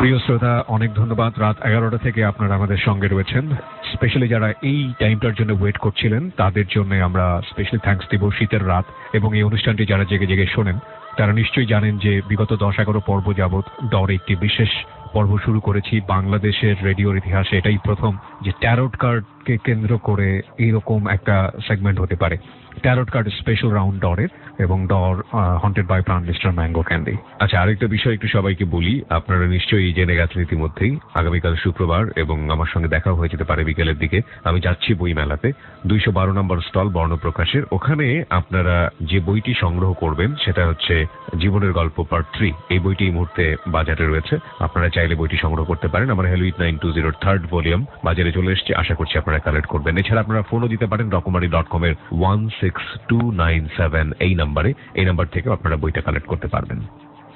প্রিয় শ্রোতা, অনেক ধন্যবাদ। রাত 11টা থেকে আপনারা আমাদের সঙ্গে রয়েছেন। স্পেশালি যারা এই টাইমটার জন্য ওয়েট করছিলেন তাদের জন্য আমরা স্পেশালি থ্যাঙ্কস দিব। শীতের রাত এবং এই অনুষ্ঠানটি যারা জেগে জেগে শোনেন তারা নিশ্চয়ই জানেন যে বিগত 10-11 পর্ব যাবৎ ডর একটি বিশেষ পর্ব শুরু করেছি। বাংলাদেশের রেডিওর ইতিহাসে এটাই প্রথম যে ট্যারোট কার্ডকে কেন্দ্র করে এইরকম একটা সেগমেন্ট হতে পারে। ট্যারোট কার্ড স্পেশাল রাউন্ড ডরের এবং ডর হন্টেড বাই প্রাণ মিস্টার ম্যাঙ্গো ক্যান্ডি। আচ্ছা, আরেকটা বিষয় একটু সবাইকে বলি, আপনারা নিশ্চয়ই জেনে গেছেন ইতিমধ্যেই আগামীকাল শুক্রবার এবং আমার সঙ্গে দেখা হয়ে যেতে পারে বিকেলের দিকে। আমি যাচ্ছি বই মেলাতে 212 নম্বর স্টল বর্ণপ্রকাশের। ওখানে আপনারা যে বইটি সংগ্রহ করবেন সেটা হচ্ছে জীবনের গল্প পার্ট 3। এই বইটি এই মুহূর্তে বাজারে রয়েছে, আপনারা চাইলে বইটি সংগ্রহ করতে পারেন। আমার হ্যালো 920 থার্ড ভলিউম বাজারে চলে এসেছে, আশা করছি আপনারা কালেক্ট করবেন। এছাড়া আপনারা ফোনও দিতে পারেন রকমারি.com এর 16297 এই নাম্বারে। এই নাম্বার থেকে আপনারা বইটা কালেক্ট করতে পারবেন।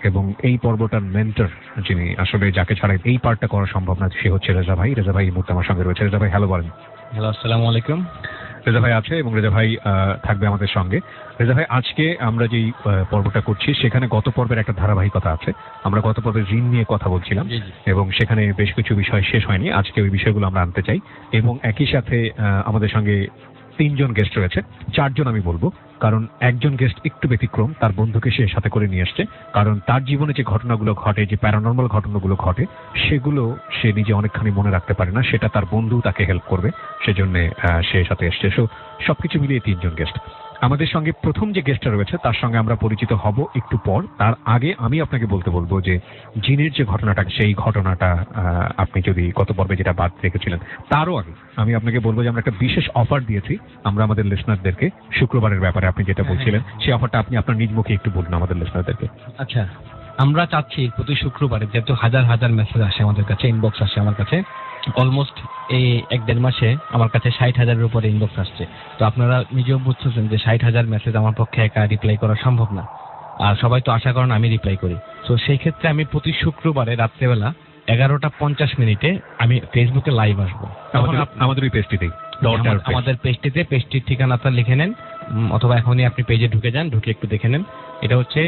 এবং এই পর্বটার মেন্টর, যিনি আসলে যাকে ছাড়া এই পার্টটা করা সম্ভব না, সে হচ্ছে রেজা ভাই। রেজা ভাই এই মুহূর্তে আমার সঙ্গে রয়েছে। রেজা ভাই হ্যালো বলেন। হ্যালো, আসসালামু আলাইকুম। রেজা ভাই আছে এবং রেজা ভাই থাকবে আমাদের সঙ্গে। রেজা ভাই, আজকে আমরা যেই পর্বটা করছি সেখানে গত পর্বের একটা ধারাবাহিকতা আছে। আমরা গত পর্বে ঋণ নিয়ে কথা বলছিলাম এবং সেখানে বেশ কিছু বিষয় শেষ হয়নি। আজকে ওই বিষয়গুলো আমরা আনতে চাই এবং একই সাথে আমাদের সঙ্গে 3 জন গেস্ট রয়েছে। 4 জন আমি বলবো, কারণ একজন গেস্ট একটু ব্যতিক্রম, তার বন্ধুকে সে সাথে করে নিয়ে আসছে। কারণ তার জীবনে যে ঘটনাগুলো ঘটে, যে প্যারানর্মাল ঘটনাগুলো ঘটে, সেগুলো সে নিজে অনেকখানি মনে রাখতে পারে না, সেটা তার বন্ধু তাকে হেল্প করবে, সেজন্য সে সাথে এসছে। সবকিছু মিলিয়ে 3 জন গেস্ট। আমাদের সঙ্গে প্রথম যে গেস্টটা রয়েছে তার সঙ্গে আমরা পরিচিত হব একটু পর। তার আগে আমি আপনাকে বলবো যে জিনের যে ঘটনাটা, সেই ঘটনাটা আপনি যদি গত পর্বে যেটা বাদ রেখেছিলেন তারও আগে আমি আপনাকে বলবো যে আমরা একটা বিশেষ অফার দিয়েছি আমরা আমাদের লিসনারদেরকে শুক্রবারের ব্যাপারে। আপনি যেটা বলছিলেন সেই অফারটা আপনি আপনার নিজ মুখে একটু বলুন আমাদের লিসনারদেরকে। আচ্ছা, আমরা চাচ্ছি প্রতি শুক্রবারে, যেহেতু হাজার হাজার মেসেজ আসে আমাদের কাছে, ইনবক্স আসে আমার কাছে, অলমোস্ট এই 1-1.5 মাসে আমার কাছে 60,000-এর উপরে ইনবক্স আসছে। তো আপনারা নিজেও বুঝতেছেন যে 60,000 মেসেজ আমার পক্ষে একা রিপ্লাই করা সম্ভব না, আর সবাই তো আশা করেন আমি রিপ্লাই করি। তো সেই ক্ষেত্রে আমি প্রতি শুক্রবারে রাত্রেবেলা 11:50 আমি ফেসবুকে লাইভ আসবো। আমাদের ওই পেজটিতেই, আমাদের পেজটির ঠিকানাটা লিখে নেন, অথবা এখনই আপনি পেজে ঢুকে যান, ঢুকে একটু দেখে নেন। এটা হচ্ছে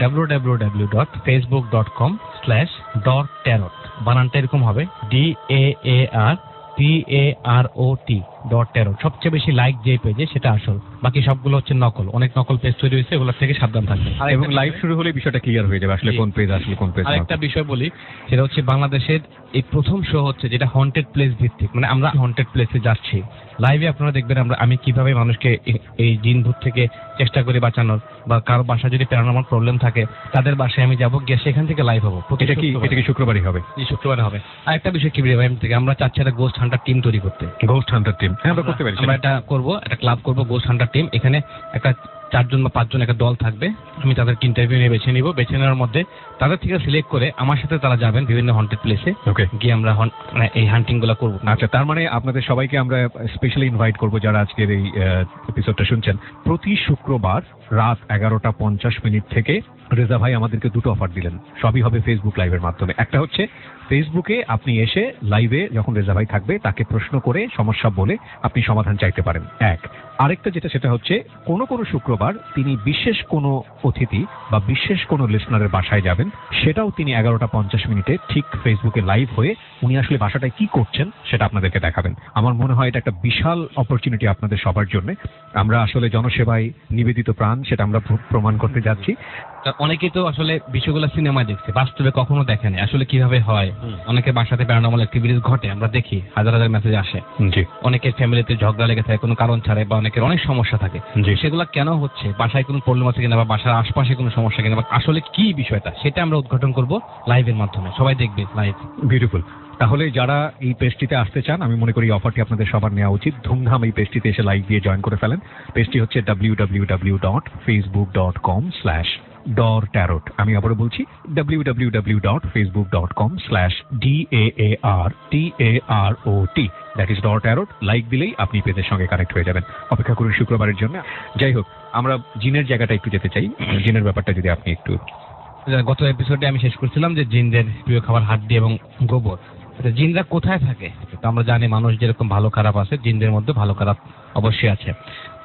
www.facebook.com/dortarot। বানানটা এরকম হবে DAARTAROT। সবচেয়ে বেশি লাইক যে পেজে সেটা আসল, বাকি সবগুলো হচ্ছে নকল। অনেক নকল পেজ তৈরি হয়েছে, এগুলোর থেকে সাবধান থাকবেন। এবং লাইভ শুরু হলে বিষয়টা ক্লিয়ার হয়ে যাবে আসলে কোন পেজ আসলে কোন পেজ। আরেকটা বিষয় বলি, সেটা হচ্ছে বাংলাদেশের এই প্রথম শো হচ্ছে যেটা হন্টেড প্লেস ভিত্তিক, মানে আমরা হন্টেড প্লেসে যাচ্ছি লাইভে। আপনারা দেখবেন আমরা কিভাবে মানুষকে এই জিন ভূত থেকে চেষ্টা করি বাঁচানোর, বা কারো বাসায় যদি প্যারানর্মাল প্রবলেম থাকে তাদের বাসায় আমি যাবো, গিয়ে সেখান থেকে লাইভ হবো। এটা কি শুক্রবারই হবে? শুক্রবারে হবে। আরেকটা বিষয় কি ভাই, থেকে আমরা চাচ্ছি একটা গোস্ট হান্টার টিম তৈরি করতে। গোস্ট হান্টার টিম আমরা করতে পারি। আমরা এটা করবো, একটা ক্লাব করবো, গোস্ট হান্টার টিম। এখানে একটা 4 জন বা 5 জন একটা দল থাকবে। আমি তাদেরকে ইন্টারভিউ নিয়ে বেছে নিব। বেছে নেওয়ার মধ্যে তাদের থেকে সিলেক্ট করে আমার সাথে তারা যাবেন বিভিন্ন হন্টেড প্লেসে, গিয়ে আমরা এই হান্টিং গুলো করবো। আচ্ছা, তার মানে আপনাদের সবাইকে আমরা স্পেশালি ইনভাইট করবো যারা আজকের এই এপিসোডটা শুনছেন। প্রতি শুক্রবার রাত 11:50 থেকে রেজা ভাই আমাদেরকে 2টো অফার দিলেন, সবই হবে ফেসবুক লাইভের মাধ্যমে। একটা হচ্ছে ফেসবুকে আপনি এসে লাইভে যখন রেজা ভাই থাকবে তাকে প্রশ্ন করে সমস্যা বলে আপনি সমাধান চাইতে পারেন, এক। আরেকটা যেটা, সেটা হচ্ছে কোনো শুক্রবার তিনি বিশেষ কোনো অতিথি বা বিশেষ কোনো লিসনারের বাসায় যাবেন, সেটাও তিনি 11:50 ঠিক ফেসবুকে লাইভ হয়ে উনি আসলে বাসাটায় কি করছেন সেটা আপনাদেরকে দেখাবেন। আমার মনে হয় এটা একটা বিশাল অপরচুনিটি আপনাদের সবার জন্য। আমরা আসলে জনসেবায় নিবেদিত প্রাণ, সেটা আমরা প্রমাণ করতে যাচ্ছি। অনেকেই তো আসলে বিষয়গুলো সিনেমায় দেখছে, বাস্তবে কখনো দেখেনি আসলে কিভাবে হয়। অনেকে বাসাতে প্যারানর্মাল অ্যাক্টিভিটিস ঘটে, আমরা দেখি হাজার হাজার মেসেজ আসে। অনেকের ফ্যামিলিতে ঝগড়া লেগে থাকে কোনো কারণ ছাড়াই, বা অনেকের অনেক সমস্যা থাকে। সেগুলো কেন হচ্ছে, বাসায় কোনো প্রবলেম আছে কিনা, বা বাসার আশপাশে কোনো সমস্যা কিনা, বা আসলে কি বিষয়টা, সেটা আমরা উদ্ঘাটন করব লাইভের মাধ্যমে। সবাই দেখবে লাইভ। বিউটিফুল। তাহলে যারা এই পেজটিতে আসতে চান, আমি মনে করি অফারটি আপনাদের সবার নেওয়া উচিত। ধুমধাম এই পেজটিতে এসে লাইক দিয়ে জয়েন করে ফেলেন। পেজটি হচ্ছে www.facebook.com/dortarot। আমি আবারও বলছি www.facebook.com/DAARTAROT, that is dortarot। Like দিলেই আপনি পেজের সঙ্গে কানেক্ট হয়ে যাবেন। অপেক্ষা করুন শুক্রবারের জন্য। যাই হোক, আমরা জিনের জায়গাটা একটু যেতে চাই। জিনের ব্যাপারটা যদি আপনি একটু। গত এপিসোডে আমি শেষ করছিলাম যে জিনদের প্রিয় খাবার হাড্ডি এবং গোবর। জিনরা কোথায় থাকে? তো আমরা জানি মানুষ যেরকম ভালো খারাপ আছে, জিনদের মধ্যে ভালো খারাপ অবশ্যই আছে।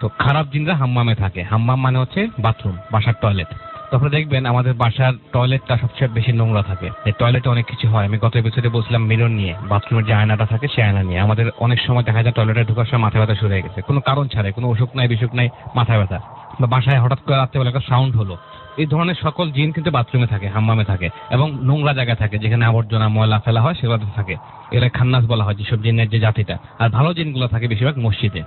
তো খারাপ জিনরা হাম্মামে থাকে। হাম্মাম মানে হচ্ছে বাথরুম, বাসার টয়লেট। তারপরে দেখবেন আমাদের বাসার টয়লেটটা সবচেয়ে বেশি নোংরা থাকে। এই টয়লেটে অনেক কিছু হয়। আমি গত এপিসোডে বলছিলাম মিরর নিয়ে, বাথরুমের যে আয়নাটা থাকে সেই আয়না নিয়ে। আমাদের অনেক সময় দেখা যায় টয়লেটে ঢোকার সময় মাথা ব্যথা শুরু হয়ে গেছে, কোনো কারণ ছাড়াই, কোনো অসুখ নাই বিসুখ নাই, মাথা ব্যথা, বা বাসায় হঠাৎ করে রাত্রেবেলা একটা সাউন্ড হলো। এই ধরনের সকল জিন কিন্তু বাথরুমে থাকে, হাম্মামে থাকে, এবং নোংরা জায়গায় থাকে যেখানে আবর্জনা ময়লা ফেলা হয় সেগুলোতে থাকে। এরা খান্নাস বলা হয় যেসব জিনের যে জাতিটা। আর ভালো জিনগুলো থাকে বেশিরভাগ মসজিদে,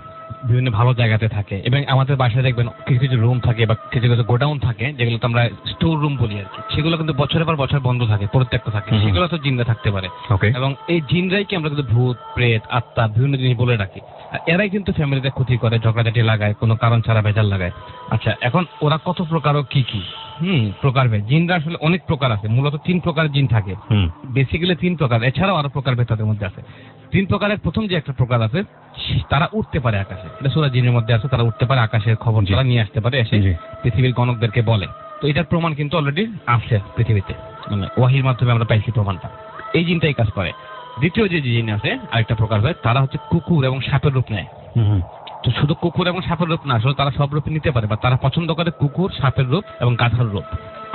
বিভিন্ন ভালো জায়গাতে থাকে। এবং আমাদের বাসায় দেখবেন কিছু কিছু রুম থাকে বা কিছু কিছু গোডাউন থাকে যেগুলোতে আমরা স্টোর রুম বলি আর কি, সেগুলো কিন্তু বছরের পর বছর বন্ধ থাকে, পরিত্যক্ত থাকে, সেগুলো তো জিনরা থাকতে পারে। ওকে। এবং এই জিনরাই কি আমরা কিন্তু ভূত প্রেত আত্মা বিভিন্ন জিনিস বলে রাখি। আর এরাই কিন্তু ফ্যামিলিতে ক্ষতি করে, ঝগড়াঝাটি লাগায়, কোনো কারণ ছাড়া ভেজাল লাগায়। আচ্ছা, এখন ওরা কত প্রকার ও কি কি প্রকারভেদ। জিনরা আসলে অনেক প্রকার আছে, মূলত 3 প্রকার জিন থাকে, বেসিক্যালি 3 প্রকার, এছাড়াও আরো প্রকারভেদ তাদের মধ্যে আছে। 3 প্রকারের প্রথম যে একটা প্রকার আছে, তারা উঠতে পারে আকাশে। এটা সূরা জিনের মধ্যে আছে, তারা উঠতে পারে আকাশের খবর তারা নিয়ে আসতে পারে, এসে পৃথিবীর গণকদেরকে বলে। তো এটার প্রমাণ কিন্তু অলরেডি আছে পৃথিবীতে, মানে ওয়াহির মাধ্যমে আমরা পাইছি প্রমাণটা। এই জিনটাই কাজ করে। দ্বিতীয় যে জিন আছে আরেকটা প্রকারভেদ, তারা হচ্ছে কুকুর এবং সাপের রূপ নেয়। তো শুধু কুকুর এবং সাপের রূপ না, আসলে তারা সব রূপে নিতে পারে, বা তারা পছন্দ করে কুকুর, সাপের রূপ এবং গাধার রূপ।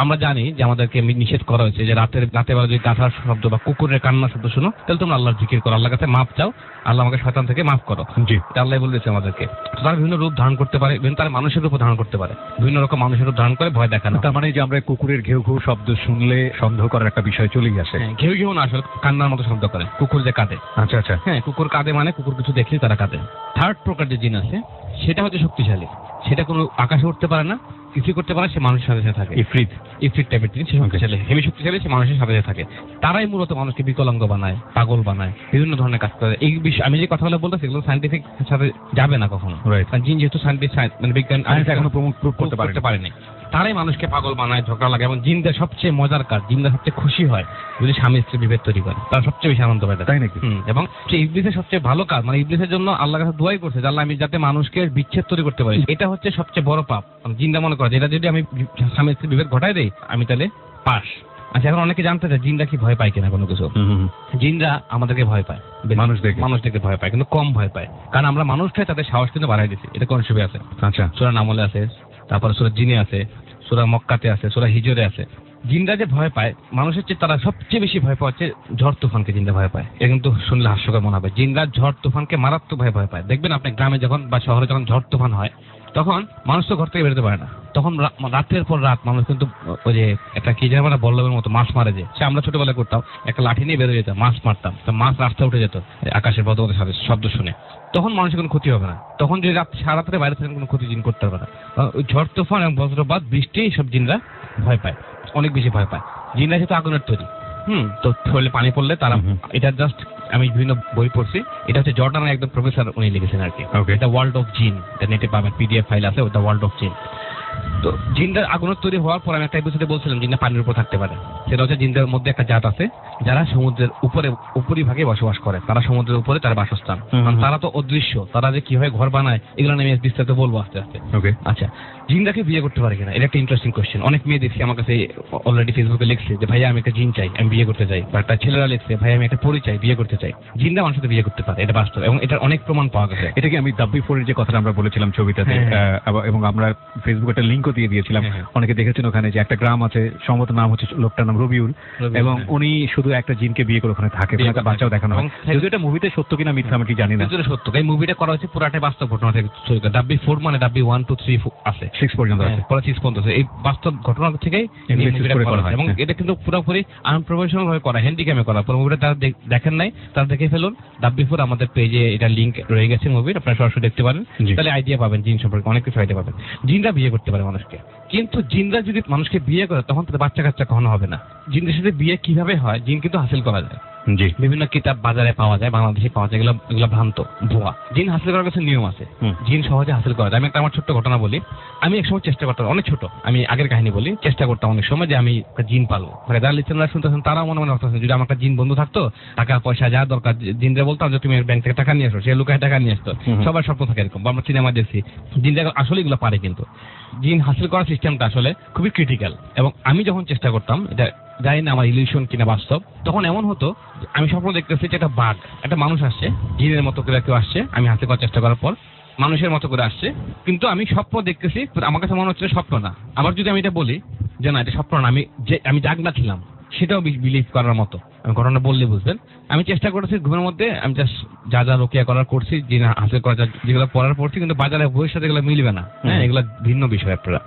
আমরা জানি যে আমাদেরকে নিষেধ করা হয়েছে যে রাতের বেলা যদি গাধার শব্দ বা কুকুরের কান্নার শব্দ শুনো, তাহলে তোমরা আল্লাহর জিকির করো, আল্লাহর কাছে মাপ চাও, আল্লাহ আমাকে শয়তান থেকে মাফ করো। জি, এটা আল্লাহ বলেছে আমাদেরকে। তো তারা বিভিন্ন রূপ ধারণ করতে পারে, বিভিন্ন তারা মানুষের রূপ ধারণ করতে পারে, বিভিন্ন রকম মানুষের রূপ ধারণ করে ভয় দেখানো। তার মানে যে আমরা কুকুরের ঘেউ ঘেউ শব্দ শুনলে সন্দেহ করার একটা বিষয় চলেই আসে। ঘেউ ঘেউ না, আসলে কান্নার মতো শব্দ করে কুকুর যে কাঁদে। আচ্ছা আচ্ছা। হ্যাঁ, কুকুর কাঁদে মানে কুকুর কিছু দেখলে তারা কাঁদে। থার্ড প্রকার যে জিন আছে সেটা হচ্ছে শক্তিশালী, সেটা কোনো আকাশে উঠতে পারে না, কিছু করতে পারে, সে মানুষের সাথে থাকে। ইফরিত টাইপের জিনিস, সে শক্তিশালী, হেভি শক্তিশালী, সে মানুষের সাথে থাকে। তারাই মূলত মানুষকে বিকলাঙ্গ বানায়, পাগল বানায়, বিভিন্ন ধরনের কাজ করে। এই বিষয় আমি যে কথাগুলো বলতেছি এগুলো সায়েন্টিফিক সাথে যাবে না কখনো, কারণ জিন যেহেতু সায়েন্টিফিক মানে বিজ্ঞান এখনো প্রুভ করতে পারেনি। তারাই মানুষকে পাগল বানায়, ঝগড়া লাগে। এবং জিনদের সবচেয়ে মজার কাজ, জিনরা সবচেয়ে খুশি হয় যদি স্বামী স্ত্রী বিভেদ তৈরি করে, তারা সবচেয়ে বেশি আনন্দ পায়, তাই নাকি? এবং ইবলিসের সবচেয়ে ভালো কাজ, মানে ইবলিসের জন্য আল্লাহর কাছে দোয়াই করছে যে আল্লাহ আমি যাতে মানুষকে বিচ্ছেদ তৈরি করতে পারি। এটা হচ্ছে সবচেয়ে বড় পাপ। জিনরা মনে করে যেটা যদি আমি স্বামী স্ত্রী বিভেদ ঘটাই দেই আমি তাহলে পাস। আচ্ছা, এখন অনেকে জানতে চায় জিনরা কি ভয় পায় কিনা কোনো কিছু। জিনরা আমাদেরকে ভয় পায়, মানুষদেরকে ভয় পায়, কিন্তু কম ভয় পায়, কারণ আমরা মানুষটাই তাদের সাহস কিন্তু বাড়াই দিচ্ছি। এটা কোন ছবি আছে? আচ্ছা, সূরা নামলে আছে, তারপরে সূরা জিনে আছে, সূরা মক্কাতে আছে, সূরা হিজরে আছে। জিনরা যে ভয় পায় মানুষের চেয়ে, তারা সবচেয়ে বেশি ভয় পাচ্ছে ঝড় তুফানকে। জিনরা ভয় পায়, এটা কিন্তু শুনলে হাস্যকর মনে হবে। জিনরা ঝড় তুফানকে মারাত্মক ভয় পায়। দেখবেন আপনি গ্রামে যখন বা শহরে যখন ঝড় তুফান হয়, তখন মানুষ তো ঘর থেকে বেরোতে পারে না। তখন রাতের পর রাত মানুষ কিন্তু ওই যে একটা কি যেন আমরা বল্লভের মতো মাছ মারে, যে সে আমরা ছোটবেলায় করতাম, একটা লাঠি নিয়ে বেরোয় যেতাম, মাছ মারতাম, তো মাছ রাস্তায় উঠে যেত আকাশের বদলের সাথে শব্দ শুনে। তখন মানুষের কোনো ক্ষতি হবে না। তখন যদি সারা রাত্রে বাইরে থেকে কোনো ক্ষতি জিন করতে হবে না। ওই ঝড় তুফান এবং বজ্রপাত, বৃষ্টি, সব জিনরা ভয় পায়, অনেক বেশি ভয় পায়। জিনরা যেহেতু আগুনের তৈরি, তো শরীরে পানি পড়লে তারা, এটা জাস্ট আমি বিভিন্ন বই পড়ছি, এটা হচ্ছে জর্ডানের একদম প্রফেসর উনি লিখেছেন আর কি। এটা ওয়ার্ল্ড অফ জিন, এটা নেটে পাবেন, পিডিএফ ফাইল আছে, ওটা ওয়ার্ল্ড অফ জিন। তো জিনদের আগুনের তৈরি হওয়ার পর আমি একটা এপিসোডে বলছিলাম জিনরা পানির উপর থাকতে পারে। সেটা হচ্ছে জিনদের মধ্যে একটা জাত আছে যারা সমুদ্রের উপরিভাগে বসবাস করে, তারা সমুদ্রের উপরে তার বাসস্থান। তারা তো অদৃশ্য, তারা যে কিভাবে ঘর বানায় এগুলো আমি বিস্তারিত বলবো আস্তে আস্তে। আচ্ছা, জিনরাকে বিয়ে করতে পারে কিনা, এটা একটা ইন্টারেস্টিং কোয়েশ্চেন। অনেক মেয়ে দেখছি আমার কাছে অলরেডি ফেসবুকে লিখছে যে ভাইয়া আমি একটা জিন চাই, আমি বিয়ে করতে চাই, বা একটা ছেলেরা লিখছে ভাই আমি একটা পরি চাই, বিয়ে করতে চাই। জিনরা মানুষের সাথে বিয়ে করতে পারে, এটা বাস্তব, এবং এটার অনেক প্রমাণ পাওয়া গেছে। এটা কি আমি দাব্বি ফোরের যে কথাটা আমরা বলেছিলাম ছবিটাতে, এবং আমরা ফেসবুকে একটা লিঙ্কও দিয়ে দিয়েছিলাম, অনেকে দেখেছেন ওখানে যে একটা গ্রাম আছে, সম্ভবত নাম হচ্ছে, লোকটার নাম রবিউল, এবং উনি শুধু একটা জিনকে বিয়ে করে ওখানে থাকে, ওখানে বাচ্চাও দেখানো হয়। যদি এটা মুভিতে সত্য কিনা মিথ্যা আমি কি জানি না। সত্য, এই মুভিটা করা হয়েছে পুরাটাই বাস্তব ঘটনা থেকে। ডাব্বি 4 মানে ডাব্বি 1 2 3 আছে, 6 পর্যন্ত আছে, পরে 6 পর্যন্ত আছে। এই বাস্তব ঘটনা থেকেই করা হয়, এবং এটা কিন্তু পুরোপুরি আনপ্রফেশনাল ভাবে করা, হ্যান্ডিক্যামে করা। পুরো মুভিটা তারা দেখেন নাই, তারা দেখে ফেলুন। ডাব্বি 4 আমাদের পেজে এটা লিঙ্ক রয়ে গেছে মুভির, আপনারা সরাসরি দেখতে পারেন, তাহলে আইডিয়া পাবেন জিন সম্পর্কে, অনেক কিছু আইডিয়া পাবেন। জিনরা বিয়ে করতে পারে মানুষকে, কিন্তু জিনরা যদি মানুষকে বিয়ে করে তখন তাদের বাচ্চা কাচ্চা কখনো হবে না। জিনদের সাথে বিয়ে কিভাবে হয়, জিন কিন্তু হাসিল করা যায়। বিভিন্ন কিতাব বাজারে পাওয়া যায়, বাংলাদেশে পাওয়া যায়, এগুলো ভ্রান্ত, ভুয়া। জিন হাসিল করার কাছে নিয়ম আছে, জিন সহজে হাসিল করা যায়। আমি একটা আমার ছোট্ট ঘটনা বলি। আমি এক সময় চেষ্টা করতাম, অনেক ছোট, আমি আগের কাহিনী বলি, চেষ্টা করতাম অনেক সময় যে আমি একটা জিন পালবো। যারা লিসেনাররা শুনতেছেন তারা মনে মনে ভাবতেছেন যদি আমার একটা জিন বন্ধু থাকতো, টাকা পয়সা যা দরকার জিনরা বলতাম যে তুমি ব্যাংক থেকে টাকা নিয়ে আসো, সে লুকায় টাকা নিয়ে আসতো। সবার স্বপ্ন থাকে এরকম, আমরা সিনেমা দেখছি। জিনরা আসলে এগুলো পারে, কিন্তু জিন হাসিল করার সিস্টেমটা আসলে খুবই ক্রিটিক্যাল। এবং আমি যখন চেষ্টা করতাম, এটা জানি না আমার ইলিউশন কিনা বাস্তব, তখন এমন হতো আমি স্বপ্ন দেখতেছি যে একটা বাঘ, একটা মানুষ আসছে, জিনের মতো করে কেউ আসছে, আমি হাসিল করার চেষ্টা করার পর মানুষের মতো করে আসছে, কিন্তু আমি স্বপ্ন দেখতেছি, আমার কাছে মনে হচ্ছে স্বপ্ন না। আবার যদি আমি এটা বলি যে না এটা স্বপ্ন না, আমি জাগনা ছিলাম সেটাও বিলিভ করার মতো। আমি ঘটনা বললে বুঝবেন। আমি চেষ্টা করেছি ঘুমের মধ্যে আমি জাস্ট যা রোকিয়া করার করছি, জিন হাসিল করা যেগুলো পড়ার পড়ছি, কিন্তু বাজারে বইয়ের সাথে এগুলো মিলবে না। হ্যাঁ, এগুলো ভিন্ন বিষয়। আপনারা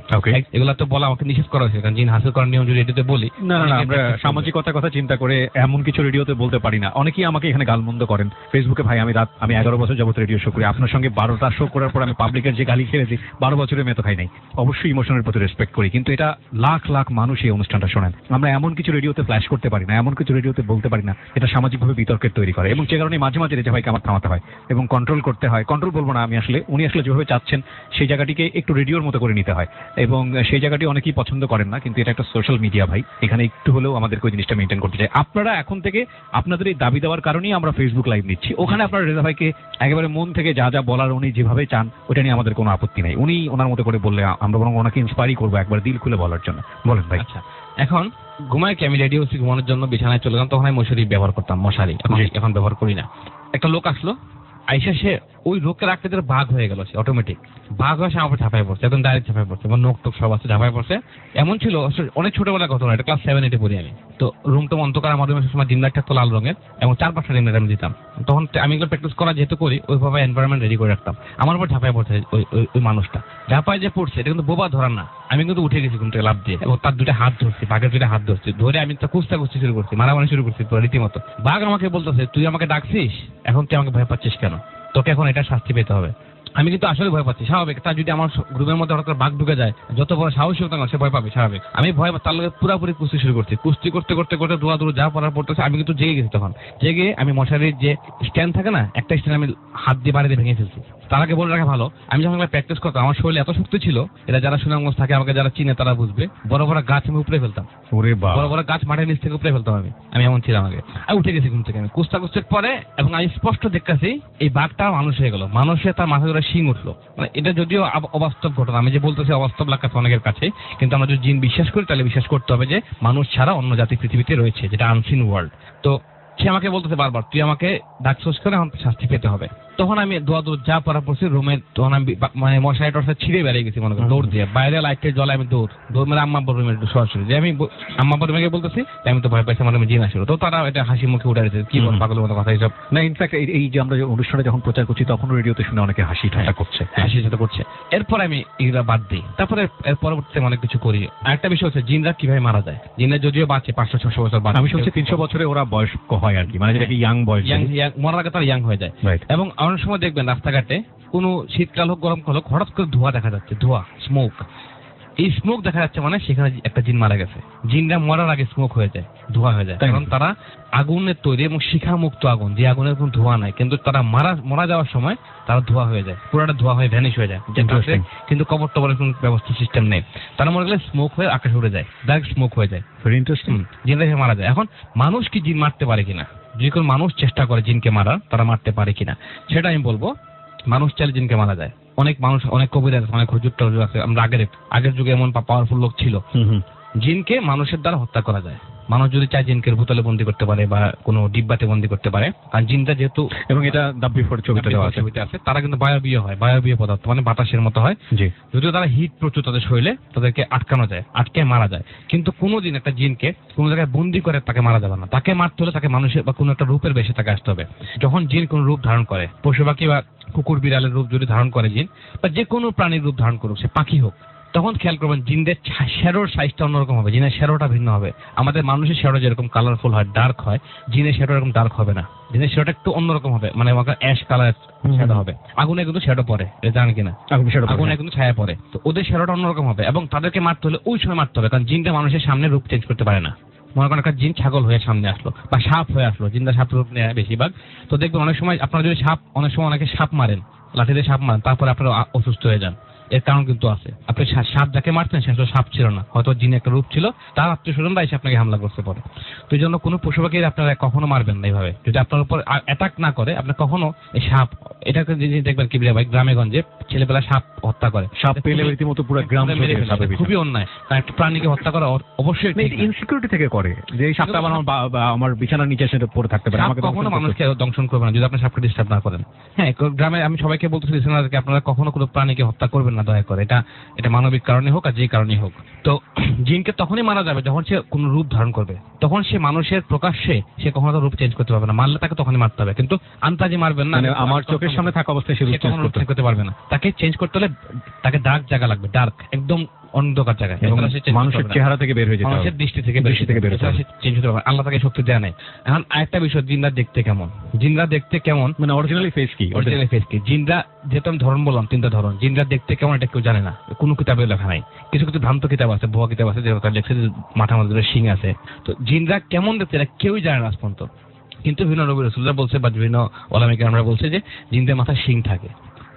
এগুলা তো বলা আমাকে নিষেধ করা হয়েছে, কারণ জিন হাসিল করার নিয়ম যদি এটাতে বলি না, আমরা সামাজিকতার কথা চিন্তা করে এমন কিছু রেডিওতে বলতে পারি না। অনেকেই আমাকে এখানে গালমন্দ করেন ফেসবুকে। ভাই আমি 11 বছর যাবত রেডিও শো করি, আপনার সঙ্গে 12টা শো করার পর আমি পাবলিকের যে গালি খেয়েছি 12 বছরের মেয়ে তো খাই নাই। অবশ্যই ইমোশনের প্রতি রেসপেক্ট করি, কিন্তু এটা লাখ লাখ মানুষ এই অনুষ্ঠানটা শোনেন। আমরা এমন কিছু রেডিওতে ফ্ল্যাশ করতে পারি না, এমন কিছু রেডিওতে বলতে পারি না এটা সামাজিকভাবে বিতর্কের তৈরি করে, এবং যে কারণে মাঝে মাঝে রেজা ভাইকে আমার থামাতে হয় এবং কন্ট্রোল করতে হয়। কন্ট্রোল বলবো না আমি, আসলে উনি আসলে যেভাবে চাচ্ছেন সেই জায়গাটিকে একটু রেডিওর মতো করে নিতে হয়, এবং সেই জায়গাটি অনেকেই পছন্দ করেন না, কিন্তু এটা একটা সোশ্যাল মিডিয়া ভাই, এখানে একটু হলেও আমাদেরকে ওই জিনিসটা মেনটেন করতে চাই। আপনারা এখন থেকে আপনাদের এই দাবি দেওয়ার কারণেই আমরা ফেসবুক লাইভ নিচ্ছি, ওখানে আপনারা রেজা ভাইকে একেবারে মন থেকে যা যা বলার উনি যেভাবে চান ওটা নিয়ে আমাদের কোনো আপত্তি নাই। উনি ওনার মতো করে বললে আমরা বরং ওনাকে ইন্সপায়ারই করবো একবার দিল খুলে বলার জন্য। বলেন ভাই। আচ্ছা, এখন ঘুমায় কি আমি রেডিও ঘুমানোর জন্য বিছানায় চলে গেলাম, তখন আমি মশারি ব্যবহার করতাম, মশারি এখন ব্যবহার করি না। একটা লোক আসলো, আইসা সে ওই লোকের আকৃতির বাঘ হয়ে গেল, সে অটোমেটিক বাঘ হয়ে সে আমার ঝাঁপায় পড়ছে, একদম ডাইরেক্ট ঝাঁপায় পড়ছে, এবং নোক টোক সব আছে ঝাঁপায় পড়ছে। এমন ছিল অনেক ছোটবেলার ঘটনা, এটা ক্লাস 7-8 পড়ি আমি। তো রুমটা অন্ধকার, আমার রুমে সবসময় ডিম লাইট থাকতো লাল রঙের, এবং 4-5টা ডিম লাইট আমি দিতাম। তখন আমি এগুলো প্র্যাকটিস করা যেহেতু করি, ওইভাবে এনভায়রনমেন্ট রেডি করে রাখতাম। আমার উপর ঝাঁপায় পড়ছে ওই মানুষটা, ঝাঁপায় যে পড়ছে এটা কিন্তু বোবা ধরার না। আমি কিন্তু উঠে গেছি ঘুম থেকে লাফ দিয়ে, এবং তার 2টা হাত ধরছি, বাঘের 2টা হাত ধরছি, ধরে আমি তো কুস্তি শুরু করছি, মারামারি শুরু করছি তো রীতিমতো। বাঘ আমাকে বলতেছে তুই আমাকে ডাকছিস, এখন তুই আমাকে ভয় পাচ্ছিস কেন, তোকে এখন এটা শাস্তি পেতে হবে। আমি কিন্তু আসলে ভয় পাচ্ছি, স্বাভাবিক। তার যদি আমার রুমের মধ্যে হঠাৎ করে বাঘ ঢুকে যায়, যত বড় সাহসী হোক না সে ভয় পাবে, স্বাভাবিক। আমি ভয় তার লগে পুরোপুরি কুস্তি শুরু করছি, কুস্তি করতে করতে করতে দৌড়া যা পড়ার পড়তেছে। আমি কিন্তু জেগে গেছি তখন, জেগে আমি মশারির যে স্ট্যান্ড থাকে না, একটা স্ট্যান্ড আমি হাত দিয়ে বাড়িতে ভেঙে ফেলছি। তার আগে বলে রাখা ভালো, আমি যখন প্র্যাকটিস করতাম আমার শরীরে এত শক্তি ছিল, এটা যারা সুনামগঞ্জ থাকে আমাকে যারা চিনে তারা বুঝবে, বড় বড় গাছ আমি উপরে ফেলতাম, বড় বড় গাছ মাঠের নিচ থেকে উপরে ফেলতাম। আমি এমন ছিলাম আগে। আমি উঠে গেছি ঘুম থেকে, আমি কুস্তির পরে, এবং আমি স্পষ্ট দেখতেছি এই বাঘটা মানুষ হয়ে গেল, মানুষের তার মাথা ধরে শিং উঠলো। মানে এটা যদিও অবাস্তব ঘটনা, আমি যে বলতেছি অবাস্তব লাগছে অনেকের কাছে, কিন্তু আমরা যদি জিন বিশ্বাস করি তাহলে বিশ্বাস করতে হবে যে মানুষ ছাড়া অন্য জাতি পৃথিবীতে রয়েছে, যেটা আনসিন ওয়ার্ল্ড। তো সে আমাকে বলতেছে বারবার তুই আমাকে ডাকছস করে, এখন শাস্তি পেতে হবে। তখন আমি দৌড় যা পড়া পড়ছি রুমে, তখন আমি মানে মশারি টশারি ছিঁড়ে বেরিয়ে গেছি মনে করি, দৌড় দিয়ে বাইরে লাইটের জলে আমি দৌড় মেরে আম্মা আব্বার রুমে সরাসরি, যে আমি আম্মা আব্বার রুমে বলতেছি আমি তো ভয় পাইছি, আমার রুমে জিন আসলো। তো তারা এটা হাসি মুখে উঠে গেছে, কি বল পাগলের মতো কথা এইসব না। ইনফ্যাক্ট এই যে আমরা অনুষ্ঠানে যখন প্রচার করছি তখন রেডিওতে শুনে অনেকে হাসি ঠাট্টা করছে, এরপর আমি এগুলা বাদ দিই। তারপরে এর পরবর্তীতে অনেক কিছু করি। আরেকটা বিষয় হচ্ছে জিনরা কিভাবে মারা যায়। জিনরা যদিও বাঁচে 500-600 বছর বাঁচে, আমি শুনছি 300 বছরে ওরা বয়স্ক হয় আর কি, মানে যেটাকে ইয়াং বয়স, মরার আগে তারা ইয়াং হয়ে যায়। এবং অনেক সময় দেখবেন রাস্তাঘাটে কোনো শীতকাল হোক গরমকাল হোক হঠাৎ করে ধোঁয়া দেখা যাচ্ছে, ধোঁয়া স্মোক। এই স্মোক দেখা যাচ্ছে মানে সেখানে একটা জিন মারা গেছে। জিনরা মরার আগে স্মোক হয়ে যায়, ধোঁয়া হয়ে যায়, কারণ তারা আগুনের তৈরি এবং শিখা মুক্ত আগুন, যে আগুনের কোনো ধোঁয়া নাই, কিন্তু তারা মারা যাওয়ার সময় তারা ধোঁয়া হয়ে যায়, পুরোটা ধোঁয়া হয়ে ভ্যানিশ হয়ে যায়। কিন্তু কবর টবরের কোনো ব্যবস্থা সিস্টেম নেই, তারা মরে গেলে স্মোক হয়ে আকাশে উড়ে যায়, ডাইরেক্ট স্মোক হয়ে যায়। Very interesting. জিনরা মারা যায়। এখন মানুষ কি জিন মারতে পারে কিনা, যে কোনো মানুষ চেষ্টা করে জিনকে মারার, তারা মারতে পারে কিনা সেটা আমি বলবো। মানুষ চাইলে জিনকে মারা যায়। অনেক মানুষ, অনেক কবিরাজ, অনেক হুজুর টুজুর আছে, আমরা আগের যুগে এমন পাওয়ারফুল লোক ছিল। জিনকে মানুষের দ্বারা হত্যা করা যায়। মানুষ যদি চায় জিনকে বোতলে বন্দি করতে পারে বা কোনো ডিব্বাতে বন্দি করতে পারে, কারণ জিনটা যেহেতু, এবং এটা ছবিতে আছে, তারা কিন্তু বায়বীয় হয়, বায়বীয় পদার্থ মানে বাতাসের মতো হয়। যদিও তারা হিট প্রচুর তাদের শরীরে, তাদেরকে আটকানো যায়, আটকে মারা যায়। কিন্তু কোনোদিন একটা জিনকে কোনো জায়গায় বন্দি করে তাকে মারা যাবে না। তাকে মারতে হলে তাকে মানুষের বা কোনো একটা রূপের বেশে তাকে আসতে হবে। যখন জিন কোনো রূপ ধারণ করে, পশু পাখি বা কুকুর বিড়ালের রূপ যদি ধারণ করে জিন, বা যে কোনো প্রাণীর রূপ ধারণ করুক, সে পাখি হোক, তখন খেয়াল করবেন জিনদের শ্যাডোর সাইজটা অন্যরকম হবে, জিনের শ্যাডোটা ভিন্ন হবে। আমাদের মানুষের শ্যাডো যেরকম কালারফুল হয়, ডার্ক হয়, জিনের শ্যাডো এরকম ডার্ক হবে না। জিনের শ্যাডোটা একটু অন্যরকম হবে, মানে অ্যাশ কালার শ্যাডো হবে। আগুনে কিন্তু শ্যাডো পড়ে, এটা জানেন কিনা? আগুনে কিন্তু ছায়া পড়ে, তো ওদের শ্যাডোটা অন্যরকম হবে। এবং তাদেরকে মারতে হলে ওই সময় মারতে হবে, কারণ জিনটা মানুষের সামনে রূপ চেঞ্জ করতে পারে না। মনে করেন একটা জিন ছাগল হয়ে সামনে আসলো বা সাপ হয়ে আসলো, জিনটা সাপ রূপ নেয় বেশিরভাগ। তো দেখবেন অনেক সময় আপনারা যদি অনেক সময় অনেকে সাপ মারেন, লাঠিতে সাপ মারেন, তারপরে আপনারা অসুস্থ হয়ে যান। এর কারণ কিন্তু আছে, আপনি সাপ যাকে মারতেন সে সাপ ছিল না, হয়তো জিনে একটা রূপ ছিল, তার আত্মীয় স্বজনরা এসে আপনাকে হামলা করতে পারে। তো এই জন্য কোনো পশু পাখি আপনারা কখনো মারবেন না এইভাবে, যদি আপনার উপর অ্যাটাক না করে। আপনি কখনো এই সাপ, এটাকে দেখবেন কি ভাই গ্রামে গঞ্জে ছেলেবেলা সাপ হত্যা করে, সাপ পেলে রীতিমতো পুরো গ্রাম মেরে ফেলে, খুবই অন্যায়। কারণ একটা প্রাণীকে হত্যা করা অবশ্যই ইনসিকিউরিটি থেকে করে, যে এই সাপটা আমার বিছানার নিচে সেটা পড়ে থাকতে পারে, আমাকে কখনো মানুষকে দংশন করবে না যদি আপনি সাপকে ডিস্টার্ব না করেন। হ্যাঁ, গ্রামে আমি সবাইকে বলতেছি আপনারা কখনো কোনো প্রাণীকে হত্যা করবেন না দয়া করে, এটা মানবিক কারণে হোক আর যে কারণে হোক। তো জিনকে তখনই মারা যাবে যখন সে কোনো রূপ ধারণ করবে, তখন সে মানুষের প্রকাশ্যে সে কখনো তার রূপ চেঞ্জ করতে পারবে না, মারলে তাকে তখনই মারতে হবে, কিন্তু আন্তাজে মারবেন না, মানে আমার চোখের সামনে থাকা অবস্থায় সে রূপ চেঞ্জ রূপ চেঞ্জ করতে পারবে না। তাকে চেঞ্জ করতে হলে তাকে ডার্ক জায়গা লাগবে, ডার্ক একদম অন্ধকার জায়গায়, এবং মানুষের চেহারা থেকে বের হয়ে যেতে হবে, মানুষের দৃষ্টি থেকে বের হতে হবে, চেঞ্জ হতে পারবে, আল্লাহ তাকে শক্তি দেয়া নেই। এখন আরেকটা বিষয়, জিনরা দেখতে কেমন, জিনরা দেখতে কেমন মানে অরিজিনালি ফেস কি, অরিজিনাল ফেস কি। জিনরা যেহেতু আমি ধরন বললাম 3টা ধরন, জিনরা দেখতে কেমন এটা কেউ জানে না, কোনো কিতাবে লেখা নাই, কিছু কিছু ভ্রান্ত কিতাব আছে, ভুয়া কিতাব আছে, যেটা লেখছে যে মাথার মধ্যে শিং আছে। তো জিনরা কেমন দেখতে এটা কেউই জানে না আজ পর্যন্ত, কিন্তু বিভিন্ন নবী রাসূলরা বলছে বা বিভিন্ন ওলামা কেরামরা বলছে যে জিনদের মাথায় শিং থাকে।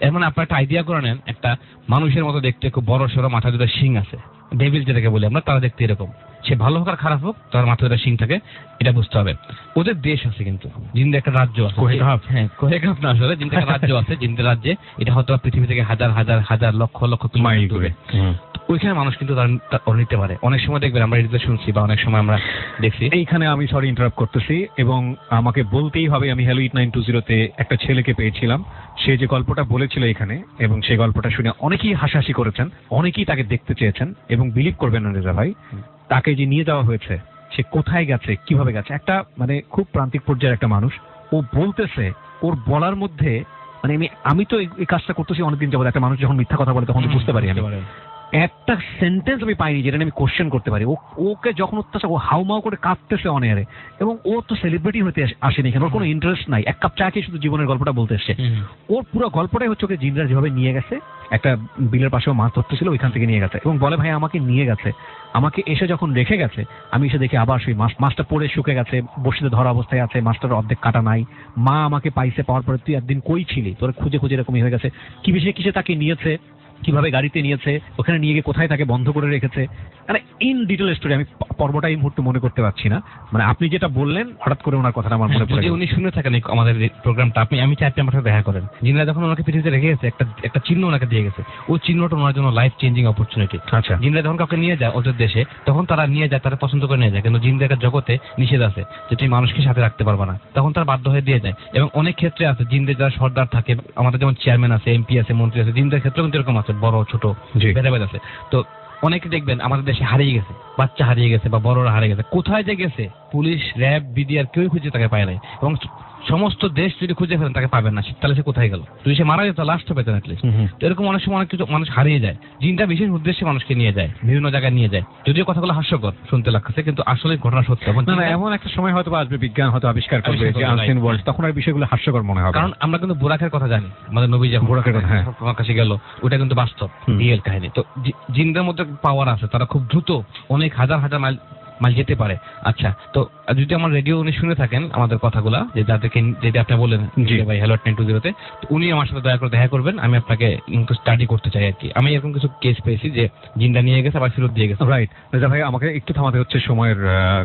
এর মানে আপনার একটা আইডিয়া করে নেন, একটা মানুষের মতো দেখতে খুব বড় সড়ো মাথা দুটো শিং আছে, ডেভিল যেটাকে বলি আমরা, তারা দেখতে এরকম, সে ভালো হোক আর খারাপ হোক তার মাথা দুটো শিং থাকে, এটা বুঝতে হবে। ওদের দেশ আছে কিন্তু, জিনদের একটা রাজ্য আছে, হ্যাঁ কোহেকাপ না আসলে, জিনদের একটা রাজ্য আছে, জিনদের রাজ্যে, এটা হয়তো পৃথিবী থেকে হাজার হাজার হাজার লক্ষ লক্ষ মাইল দূরে। ওইখানে মানুষ কিন্তু তার নিতে পারে। অনেক সময় দেখবেন আমরা এটাতে শুনছি বা অনেক সময় আমরা দেখছি। এইখানে আমি সরি ইন্টারাপ্ট করতেছি, এবং আমাকে বলতেই হবে, আমি হ্যালো 8920-তে একটা ছেলেকে পেয়েছিলাম, সে যে গল্পটা বলেছিল এখানে, এবং সেই গল্পটা শুনে অনেকেই হাসাহাসি করেছেন, অনেকেই তাকে দেখতে চেয়েছেন, এবং বিলিভ করবেন না রেজা ভাই, তাকে যে নিয়ে যাওয়া হয়েছে সে কোথায় গেছে, কিভাবে গেছে, একটা মানে খুব প্রান্তিক পর্যায়ের একটা মানুষ, ও বলতেছে, ওর বলার মধ্যে মানে আমি তো এই কাজটা করতেছি অনেকদিন যাবত, একটা মানুষ যখন মিথ্যা কথা বলে তখন বুঝতে পারি আমি, একটা সেন্টেন্স আমি পাইনি যেটা আমি কোশ্চেন করতে পারি। ওকে যখন অত্যাচার, ও হাউমাউ করে কাঁদতেছে অনেয়ারে, এবং ও তো সেলিব্রিটি হতে আসেনি এখানে, ওর কোনো ইন্টারেস্ট নাই, এক কাপ চা খেয়ে শুধু জীবনের গল্পটা বলতে এসছে। ওর পুরো গল্পটাই হচ্ছে ওকে জিনরা যেভাবে নিয়ে গেছে, একটা বিলের পাশেও মাছ ধরতেছিল, ওইখান থেকে নিয়ে গেছে, এবং বলে ভাই আমাকে নিয়ে গেছে, আমাকে এসে যখন রেখে গেছে, আমি এসে দেখি আবার সেই মাছটা পড়ে শুকে গেছে, বসিতে ধরা অবস্থায় আছে, মাছটার অর্ধেক কাটা নাই, মা আমাকে পাইছে, পাওয়ার পরে তুই একদিন কই ছিলি, তোর খুঁজে খুঁজে এরকমই হয়ে গেছে, কি বিষয়ে কিসে তাকে নিয়েছে, কিভাবে গাড়িতে নিয়েছে, ওখানে নিয়ে গিয়ে কোথায় তাকে বন্ধ করে রেখেছে, মানে ইন ডিটেল স্টোরি। আমি পর্বটা এই মুহূর্তে মনে করতে পারছি না, মানে আপনি যেটা বললেন হঠাৎ করে ওনার কথাটা আমার মনে পড়ে যদি উনি শুনে থাকেন আমাদের প্রোগ্রামটা, আমি চাইতে আমার সাথে দেখা করেন। জিনরা যখন ওনাকে পৃথিবীতে রেখে গেছে, একটা চিহ্ন ওনাকে দিয়ে গেছে, ওই চিহ্নটা ওনার জন্য লাইফ চেঞ্জিং অপরচুনিটি। আচ্ছা, জিনরা যখন কাউকে নিয়ে যায় ওদের দেশে, তখন তারা নিয়ে যায়, তারা পছন্দ করে নিয়ে যায়, কিন্তু জিনদের একটা জগতে নিষেধ আছে যে তুমি মানুষকে সাথে রাখতে পারবে না, তখন তারা বাধ্য হয়ে দিয়ে যায়। এবং অনেক ক্ষেত্রে আছে জিনদের যারা সর্দার থাকে, আমাদের যেমন চেয়ারম্যান আছে, এমপি আছে, মন্ত্রী আছে, জিনদের ক্ষেত্রে কিন্তু এরকম আছে, বড় ছোট ভেদাভেদ আছে। তো অনেকে দেখবেন আমাদের দেশে হারিয়ে গেছে, বাচ্চা হারিয়ে গেছে বা বড়রা হারিয়ে গেছে, কোথায় যে গেছে পুলিশ, র্যাব, বিডিআর কেউ খুঁজে তাকে পায় নাই, এবং সমস্ত দেশ যদি খুঁজে ফেলেন তাকে পাবেন না, তাহলে সে কোথায় গেল, যদি সে মারা যেত লাস্ট পেতেন অ্যাটলিস্ট। তো এরকম অনেক সময় অনেক কিছু মানুষ হারিয়ে যায়, জিনটা বিশেষ উদ্দেশ্যে মানুষকে নিয়ে যায়, বিভিন্ন জায়গায় নিয়ে যায়, যদিও কথাগুলো হাস্যকর শুনতে লাগছে, কিন্তু আসলে ঘটনা সত্য। না এমন একটা সময় হয়তো আসবে, বিজ্ঞান হয়তো আবিষ্কার করবে যে আনসিন ওয়ার্ল্ড, তখন আর বিষয়গুলো হাস্যকর মনে হবে। কারণ আমরা কিন্তু বুরাকের কথা জানি, আমাদের নবী যখন বুরাকের কথা তোমার কাছে গেল, ওটা কিন্তু বাস্তব রিয়েল কাহিনী। তো জিনদের মধ্যে পাওয়ার আছে, তারা খুব দ্রুত অনেক হাজার হাজার মাইল যেতে পারে। আচ্ছা, তো যদি আমার রেডিও উনি শুনে থাকেন আমাদের কথাগুলা, যে যাদেরকে যেটা আপনি বললেন ভাই হ্যালো 8920-তে, তো উনি আমার সাথে দয়া করে দেখা করবেন, আমি আপনাকে একটু স্টাডি করতে চাই আর কি। আমি এরকম কিছু কেস পেয়েছি যে জিনটা নিয়ে গেছে আবার ফেরত দিয়ে গেছে। রাইট রেজা ভাই, আমাকে একটু থামাতে হচ্ছে সময়ের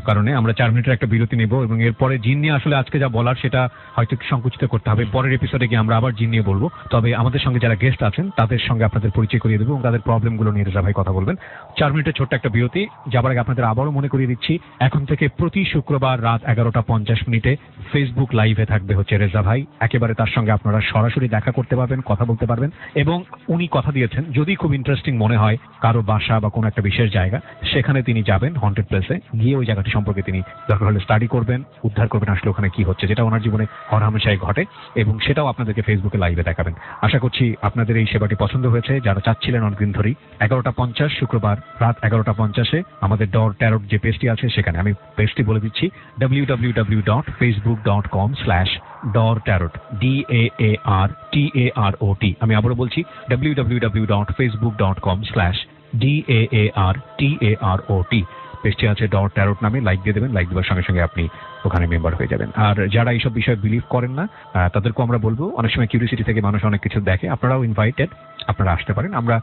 কারণে, আমরা 4 মিনিটের একটা বিরতি নেব, এবং এরপরে জিন নিয়ে আসলে আজকে যা বলার সেটা হয়তো একটু সংকুচিত করতে হবে, পরের এপিসোডে গিয়ে আমরা আবার জিন নিয়ে বলবো। তবে আমাদের সঙ্গে যারা গেস্ট আছেন তাদের সঙ্গে আপনাদের পরিচয় করিয়ে দেবো, এবং তাদের প্রবলেমগুলো নিয়ে রেজা ভাই কথা বলবেন। 4 মিনিটের ছোট্ট একটা বিরতি যাবার আগে আপনাদের আবারও মনে করিয়ে দিচ্ছি, এখন থেকে প্রতি শুক্রবার রাত 11:50 ফেসবুক লাইভে থাকবে হচ্ছে রেজা ভাই, একেবারে তার সঙ্গে আপনারা সরাসরি দেখা করতে পারবেন, কথা বলতে পারবেন, এবং উনি কথা দিয়েছেন যদি খুব ইন্টারেস্টিং মনে হয় কারো বাসা বা কোনো একটা বিশেষ জায়গা, সেখানে তিনি যাবেন হন্টেড প্লেসে গিয়ে ওই জায়গাটি সম্পর্কে তিনি দরকার হলে স্টাডি করবেন, উদ্ধার করবেন আসলে ওখানে কি হচ্ছে, যেটা ওনার জীবনে হরহামেশাই ঘটে, এবং সেটাও আপনাদেরকে ফেসবুকে লাইভে দেখাবেন। আশা করছি আপনাদের এই সেবাটি পছন্দ হয়েছে, যারা চাচ্ছিলেন অনেকদিন ধরেই। 11:50 শুক্রবার রাত 11:50 আমাদের ডর ট্যারট যে পেজটি আছে সেখানে, আমি পেজটি বলে দিচ্ছি www.facebook.com/dortarot DAARTAROT। আমি আবারও বলছি www.facebook.com/DAARTAROT। পেজটি আছে ডট ট্যারট নামে, লাইক দিয়ে দেবেন, লাইক দেওয়ার সঙ্গে সঙ্গে আপনি ওখানে মেম্বার হয়ে যাবেন। আর যারা এইসব বিষয়ে বিলিভ করেন না তাদেরকেও আমরা বলবো, অনেক সময় কিউরিওসিটি থেকে মানুষ অনেক কিছু দেখে, আপনারাও ইনভাইটেড, আপনারা আসতে পারেন। আমরা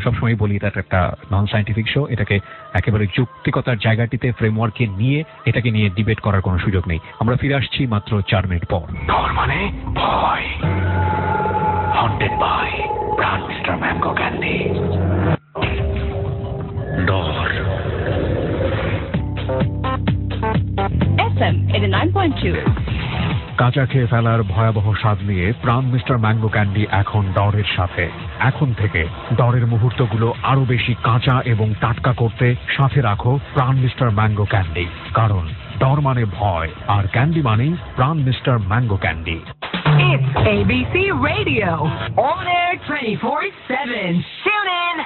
সবসময় বলি এটা একটা নন সায়েন্টিফিক শো, এটাকে একেবারে যৌক্তিকতার জায়গাটিতে ফ্রেমওয়ার্কে নিয়ে এটাকে নিয়ে ডিবেট করার কোনো সুযোগ নেই। আমরা ফিরে আসছি মাত্র 4 মিনিট পর। ডর মানে ভয়, haunted by brown Mister Mango candy. ডর FM 89.2 কাঁচা খেয়ে ফেলার ভয়াবহ স্বাদ নিয়ে প্রাণ মিস্টার ম্যাঙ্গো ক্যান্ডি এখন ডরের সাথে। এখন থেকে ডরের মুহূর্তগুলো আরো বেশি কাঁচা এবং টাটকা করতে সাথে রাখো প্রাণ মিস্টার ম্যাঙ্গো ক্যান্ডি, কারণ ডর মানে ভয় আর ক্যান্ডি মানে প্রাণ mister Mango candy. It's ABC Radio, on air 24/7. Tune in.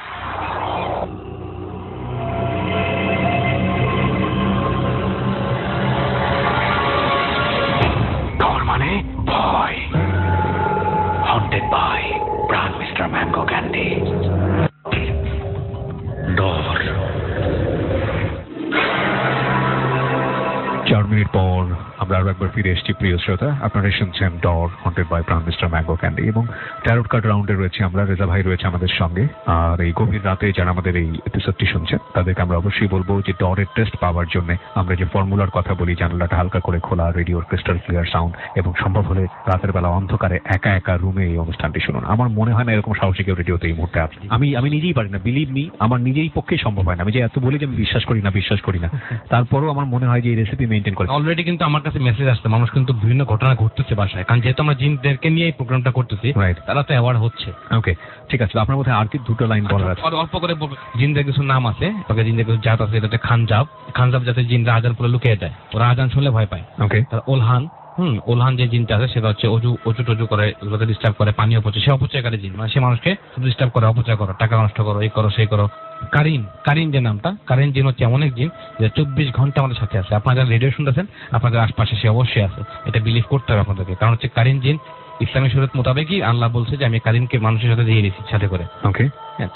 ডর মানে ভয়, হন্টেড বাই প্রাণ মিস্টার ম্যাঙ্গো ক্যান্ডি। ডর। 4 মিনিট পর আমরা আরো একবার ফিরে এসেছি প্রিয় শ্রোতা। আপনারা শুনছেন ডর হন্টেড বাই প্রাণ মিস্টার ম্যাঙ্গো ক্যান্ডি এবং ট্যারট কার্ড রাউন্ডে রয়েছে আমরা, রেজা ভাই রয়েছে আমাদের সঙ্গে। আর এই গভীর রাতে যারা আমাদের এই এপিসোডটি শুনছেন তাদেরকে আমরা অবশ্যই বলবো যে ডরের টেস্ট পাওয়ার জন্য আমরা যে ফর্মুলার কথা বলি, জানালাটা হালকা করে খোলা, রেডিওর ক্রিস্টাল ক্লিয়ার সাউন্ড এবং সম্ভব হলে রাতের বেলা অন্ধকারে একা একা রুমে এই অনুষ্ঠানটি শুনুন। আমার মনে হয় না এরকম সাহসী কেউ রেডিওতে এই মুহূর্তে আছে। আমি নিজেই পারি না, বিলিভ মি, আমার নিজেই পক্ষেই সম্ভব হয় না। আমি যে এত বলি যে আমি বিশ্বাস করি না, তারপরেও আমার মনে হয় যে এই রেসিপি মেনটেন করে। অলরেডি কিন্তু আমার কাছে মেসেজ আসছে, মানুষ কিন্তু বিভিন্ন ঘটনা ঘটতেছে বাসায়, কারণ যেহেতু আমরা জিনদেরকে নিয়ে এই প্রোগ্রামটা করতেছি, তারা তো অ্যাওয়ার্ড হচ্ছে। ওকে, ঠিক আছে। আপনার মধ্যে আর কি দুটো লাইন বলার আছে? অল্প করে জিনদের কিছু নাম আছে, জিনদের কিছু জাত আছে, এটা হচ্ছে খানজাব যাতে জিনরা আজান পরে লুকিয়ে যায়, ওরা আজান শুনলে ভয় পায়। ওকে। ওলহান যে জিনটা আছে সেটা হচ্ছে অজু টজু করে, এগুলোকে ডিস্টার্ব করে, পানি অপচয়, সে অপচয়কারী জিন, মানে সে মানুষকে ডিস্টার্ব করে, অপচয় করো, টাকা নষ্ট করো, এই করো সেই করো। কারিন যে নামটা, কারিন জিন হচ্ছে এমন এক জিন যে 24 ঘন্টা আমাদের সাথে আছে। আপনারা যারা রেডিও শুনতেছেন, আপনাদের আশপাশে সে অবশ্যই আছে, এটা বিলিভ করতে হবে আপনাদেরকে। কারণ হচ্ছে কারিন জিন ইসলামী শরীয়ত মোতাবেকই আল্লাহ বলছে যে আমি কারিনকে মানুষের সাথে দিয়ে দিচ্ছি সাথে করে। ওকে।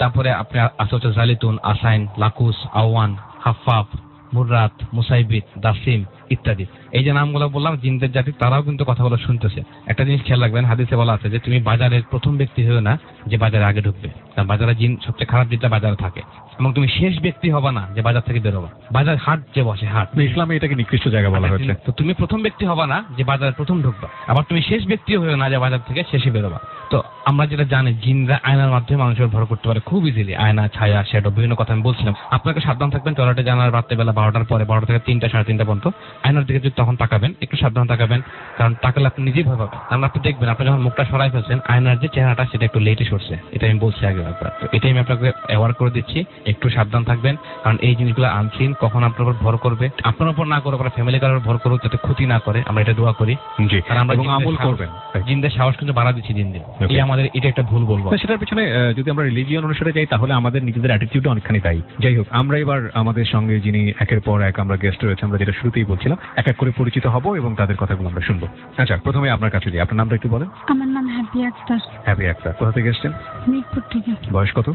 তারপরে আপনি আছে হচ্ছে জালিতুন, আসাইন, লাকুস, আওয়ান, হাফাফ, মুররাত, মুসাইবিত, দাসিম ইত্যাদি। এই যে নামগুলো বললাম জিনদের জাতি, তারাও কিন্তু কথাগুলো শুনতেছে। একটা জিনিস খেয়াল রাখবেন, হাদিসে বলা আছে যে তুমি বাজারের প্রথম ব্যক্তি হয়ে না যে বাজারে আগে ঢুকবে, কারণ বাজারে জিন সবচেয়ে খারাপ জিনটা বাজারে থাকে। এবং তুমি শেষ ব্যক্তি হবা না যে বাজার থেকে বেরোবা। বাজার হাট যে বসে হাট, ইসলামে এটাকে নিকৃষ্ট জায়গা বলা হয়েছে। তো তুমি প্রথম ব্যক্তি হবা না যে বাজারে প্রথম ঢুকবা, আবার তুমি শেষ ব্যক্তি হয়ে না যে বাজার থেকে শেষে বেরোবা। তো আমরা যেটা জানি জিনরা আয়নার মাধ্যমে মানুষের ভর করতে পারে খুব ইজিলি, আয়না, ছায়া, শ্যাডো, বিভিন্ন কথা আমি বলছিলাম। আপনাকে সাবধান থাকবেন, টয়লেটে জানার রাত্রেবেলা 12টার পরে, 12টা থেকে 3টা 3:30 পর্যন্ত আয়নার দিকে যদি তখন তাকাবেন, একটু সাবধান তাকাবেন, কারণ তাকালে আপনি নিজেই ভয় পাবেন। কারণ আপনি দেখবেন আপনি যখন মুখটা সরাই ফেলছেন, আয়নার যে চেহারাটা সেটা একটু লেটে সরছে। এটা আমি বলছি আগে একবার, তো এটাই আমি আপনাকে অ্যাওয়ার্ড করে দিচ্ছি, একটু সাবধান থাকবেন। কারণ এই জিনিসগুলো আনসিন, কখন আপনার উপর ভর করবে, আপনার উপর না করে আপনার ফ্যামিলি কারোর ভর করুক, যাতে ক্ষতি না করে, আমরা এটা দোয়া করি। জি, কারণ আমরা আমল করবেন। জিনদের সাহস কিন্তু বাড়া দিচ্ছি দিন দিন। এই আমাদের এটা একটা ভুল বলবো। সেটার পিছনে যদি আমরা রিলিজিয়ন অনুসারে যাই তাহলে আমাদের নিজেদের অ্যাটিটিউড অনেকখানি তাই। যাই হোক, আমরা এবার আমাদের সঙ্গে যিনি একের পর এক আমরা গেস্ট রয়েছে, আমরা যেটা শুরুতেই বলছিলাম, এক এক করে পরিচিত হব এবং তাদের কথাগুলো আমরা শুনবো। আচ্ছা, প্রথমে আপনার কাছে যাই, আপনার নামটা একটু বলেন। আমার নাম হ্যাপি আক্তার। হ্যাপি আক্তার, কোথা থেকে এসেছেন? মিরপুর থেকে। বয়স কত?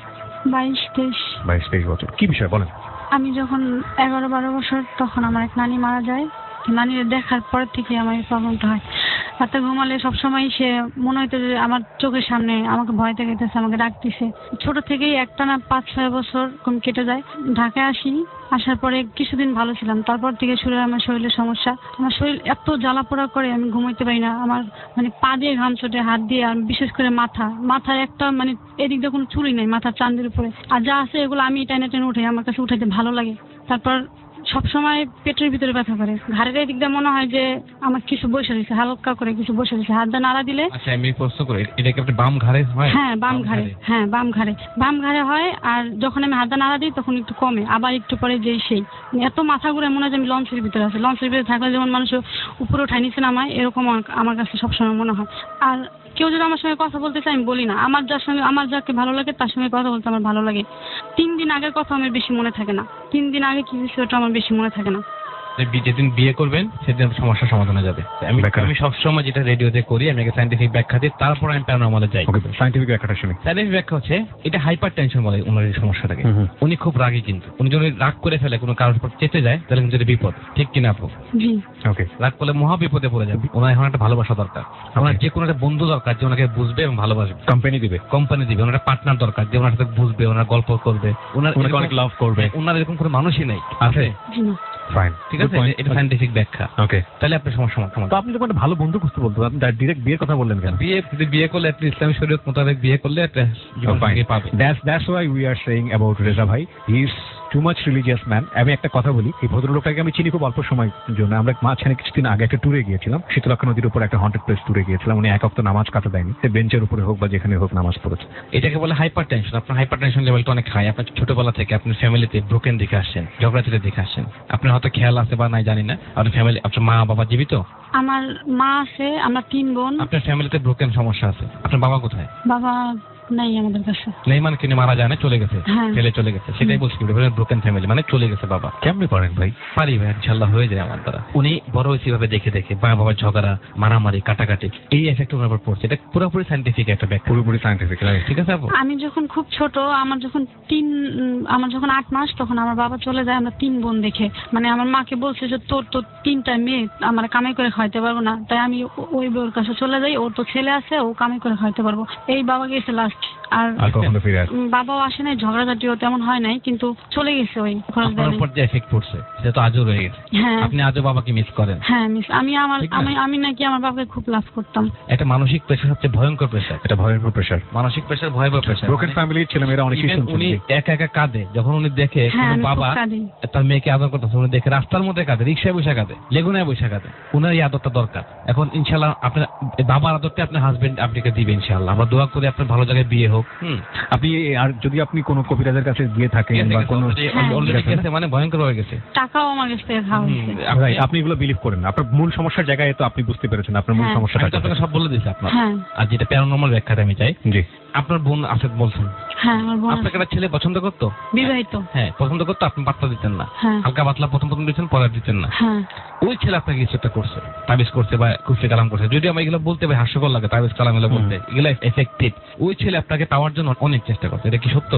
22-23 বছর। কি বিষয় বলেন? আমি যখন 11-12 বছর, তখন আমার এক নানি মারা যায়। নানির দেখার পর থেকে আমার এই প্রবলেমটা হয়। রাতে ঘুমালে সবসময় সে মনে হইতো যে আমার চোখের সামনে আমাকে ভয় দেখাইতেছে, আমাকে ডাকতেছে। ছোট থেকেই একটানা 5-6 বছর কেটে যায়। ঢাকায় আসি, আসার পরে কিছুদিন ভালো ছিলাম, তারপর থেকে শুরু হয় আমার শরীরের সমস্যা। আমার শরীর এত জ্বালা পোড়া করে, আমি ঘুমাইতে পারি না। আমার মানে পা দিয়ে ঘাম ছোটে, হাত দিয়ে, আর বিশেষ করে মাথায় একটা মানে এদিক দিয়ে কোনো চুলই নেই মাথার চাঁদের উপরে, আর যা আছে এগুলো আমি টেনে টেনে উঠে, আমার কাছে উঠাইতে ভালো লাগে। তারপর সবসময় পেটের ভিতরে ব্যথা করে, ঘাড়ের এদিক দিয়ে মনে হয় যে আমার কিছু বসে রয়েছে, হালকা করে কিছু বসে রয়েছে। হাত দিয়ে নাড়া দিলে, আচ্ছা আমি প্রশ্ন করি, এটা কি আপনার বাম ঘাড়ে হয়? হ্যাঁ, বাম ঘাড়ে হয়। আর যখন আমি হাত দিয়ে নাড়া দিই তখন একটু কমে, আবার একটু পরে যেই সেই, এত মাথা ঘুরে মনে হয় যে আমি লঞ্চের ভিতরে আছি। লঞ্চের ভিতরে থাকলে যেমন মানুষ উপরে উঠায় নিচে নামায়, এরকম আমার কাছে সবসময় মনে হয়। আর কেউ যদি আমার সঙ্গে কথা বলতে চায় আমি বলি না, আমার যাকে ভালো লাগে তার সঙ্গে কথা বলতে আমার ভালো লাগে। 3 দিন আগের কথা আমার বেশি মনে থাকে না, 3 দিন আগে কি হয়েছে ওটা আমার বেশি মনে থাকে না। যেদিন বিয়ে করবেন সেদিন সমস্যার সমাধান হয়ে যাবে। আমি সবসময় যেটা রেডিওতে করি, আমি একটা সায়েন্টিফিক ব্যাখ্যা দিই, তারপর আমি প্যারানর্মালে যাই। সায়েন্টিফিক ব্যাখ্যাটা শুনি। সায়েন্টিফিক ব্যাখ্যা হচ্ছে এটা হাইপার টেনশন বলে ওনার এই সমস্যাটাকে। উনি খুব রাগী, কিন্তু উনি যদি রাগ করে ফেলে, কোনো কারোর উপর চেতে যায়, তাহলে কিন্তু এটা বিপদ। ঠিক কিনা আপু? জি। ওকে। রাগ করলে মহা বিপদে পড়ে যাবে। ওনার এখন একটা ভালোবাসা দরকার, ওনার যে কোনো একটা বন্ধু দরকার যে ওনাকে বুঝবে এবং ভালোবাসবে, কোম্পানি দিবে। ওনার একটা পার্টনার দরকার যে ওনার সাথে বুঝবে, ওনার গল্প করবে, ওনার অনেক লাভ করবে। ওনার এরকম কোনো মানুষই নাই, আছে? ফাইন, ঠিক আছে, এটা সায়েন্টিফিক ব্যাখ্যা। ওকে। তাহলে আপনার সমস্যা তো আপনি যখন একটা ভালো বন্ধু খুঁজতে বলতো, আপনি ডিরেক্ট বিয়ের কথা বললেন কেন? বিয়ে করলে একটা ইসলামী শরীয়ত মোতাবেক বিয়ে করলে একটা জীবন সঙ্গী পাবে। That's why we are saying about Reza ভাই, he is too much religious man. আমি একটা কথা বলি, এই ভদ্রলোকটাকে আমি চিনি খুব অল্প সময়ের জন্য। আমরা মাঝখানে কিছুদিন আগে একটা ট্যুরে গিয়েছিলাম, শীতলক্ষা নদীর উপর একটা হন্টেড প্লেস ট্যুরে গিয়েছিলাম। উনি এক ওয়াক্ত নামাজ কাটা দেয়নি, সে বেঞ্চের উপরে হোক বা যেখানে হোক নামাজ পড়েছে। এটাকে বলে হাইপার টেনশন। আপনার হাইপার টেনশন লেভেলটা অনেক হাই। আপনার ছোটবেলা থেকে আপনার ফ্যামিলিতে ব্রোকেন দেখে আসছেন, ঝগড়াঝাটি দেখে আসছেন। আপনার হয়তো খেয়াল আছে বা নাই জানি না, আপনার ফ্যামিলি, আপনার মা বাবা জীবিত? আমার মা আছে, আমরা 3 বোন। আপনার ফ্যামিলিতে ব্রোকেন সমস্যা আছে। আপনার বাবা কোথায়? বাবা নাই আমাদের কাছে। নেই মানে কিনে মারা যায় না, চলে গেছে, হ্যাঁ। ফেলে চলে গেছে, সেটাই বলছি। ব্রোকেন ফ্যামিলি মানে চলে গেছে বাবা। কেমনে পারেন ভাই? পারি ভাই, ইনশাল্লাহ হয়ে যায় আমার দ্বারা। উনি বড় হয়েছে ভাবে দেখে দেখে, মা বাবার ঝগড়া, মারামারি, কাটাকাটি, এই এফেক্ট ওনার উপর পড়ছে। এটা পুরোপুরি সাইন্টিফিক একটা ব্যাখ্যা। পুরোপুরি সায়েন্টিফিক, ঠিক আছে আপু? আমি যখন খুব ছোট, আমার যখন 8 মাস, তখন আমার বাবা চলে যায়। আমরা 3 বোন দেখে, মানে আমার মাকে বলছে যে তোর তো 3টা মেয়ে, আমার কামাই করে খাইতে পারবো না, তাই আমি ওই বউর কাছে চলে যাই। ওর তো ছেলে আছে, ও কামাই করে খাইতে পারবো। এই বাবা গেছে লাস্ট। আর কখনো ফিরে আসে? বাবাও আসে নাই, ঝগড়াঝাটিও তেমন হয় নাই, কিন্তু চলে গেছে ওই খরচ আপনার উপর যে এফেক্ট পড়ছে সেটা তো আজও রয়ে গেছে। হ্যাঁ আপনি আজও বাবাকে মিস করেন। হ্যাঁ মিস। ঠিক না? আমি নাকি আমার বাবাকে খুব লাভ করতাম। একটা মানসিক প্রেশার হচ্ছে ভয়ঙ্কর প্রেশার। এটা ভয়ঙ্কর প্রেশার। মানসিক প্রেশার ভয়াবহ প্রেশার। ব্রোকেন ফ্যামিলির ছেলেমেয়েরা অনেকেই শুনছেন। উনি একা একা কাঁদে যখন উনি দেখে হ্যাঁ, কোনো আমি খুব বাবা কাঁদি। তার মেয়েকে আদর করতেছে। উনি দেখে রাস্তার মধ্যে কাঁদে, রিক্সায় বসে কাঁদে, লেগুনায় বসে কাঁদে। উনার এই আদরটা দরকার। এখন ইনশাল্লাহ আপনার বাবার আদরটা আপনার হাজবেন্ড আপনাকে দিবে ইনশাল্লাহ। আমরা দোয়া করি আপনার ভালো জায়গায় বিয়ে হোক। আপনি আর যদি আপনি কোনো কবিরাজের কাছে গিয়ে থাকেন বা কোনো অলরেডি গেছে, মানে ভয়ঙ্কর হয়ে গেছে। টাকাও আমার কাছ থেকে খাওয়া হয়েছে। ভাই, আপনি এগুলো বিলিভ করেন না। আপনার মূল সমস্যার জায়গায় তো আপনি বুঝতে পেরেছেন আপনার মূল হ্যাঁ। সমস্যাটা আমি তো আপনাকে সব বলে দিয়েছি আপনার। হ্যাঁ আর যেটা প্যারানর্মাল ব্যাখ্যাটা আমি চাই, জি। আপনার বোন আছে বলছেন, হ্যাঁ আমার বোন আপনাকে একটা ছেলে পছন্দ করতো? বিবাহিত। হ্যাঁ, পছন্দ করতো, আপনি পাত্তা দিতেন না। হ্যাঁ হালকা পাতলা প্রথম দিতেন, পরে দিতেন না। হ্যাঁ ওই ছেলে আপনাকে কিছু একটা করছে, তাবিজ করছে বা কুফরি কালাম করছে। যদি আমি এগুলো বলতে ভাই হাস্যকর লাগে, তাবিজ কালাম এগুলো বলতে, এগুলো এফেক্টিভ। ওই ছেলে আপনাকে পাওয়ার জন্য অনেক চেষ্টা করছে। এটা কি সত্য?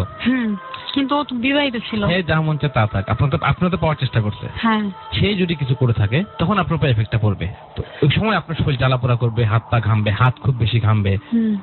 কিন্তু ও তো বিবাহিত ছিল। হ্যাঁ, যা মন চায় তা থাক, আপনার তো পাওয়ার চেষ্টা করছে। হ্যাঁ সে যদি কিছু করে থাকে তখন আপনার উপর এফেক্টটা পড়বে। তো ওই সময় আপনার শরীর জ্বালাপোড়া করবে, হাত পা ঘামবে, হাত খুব বেশি ঘামবে,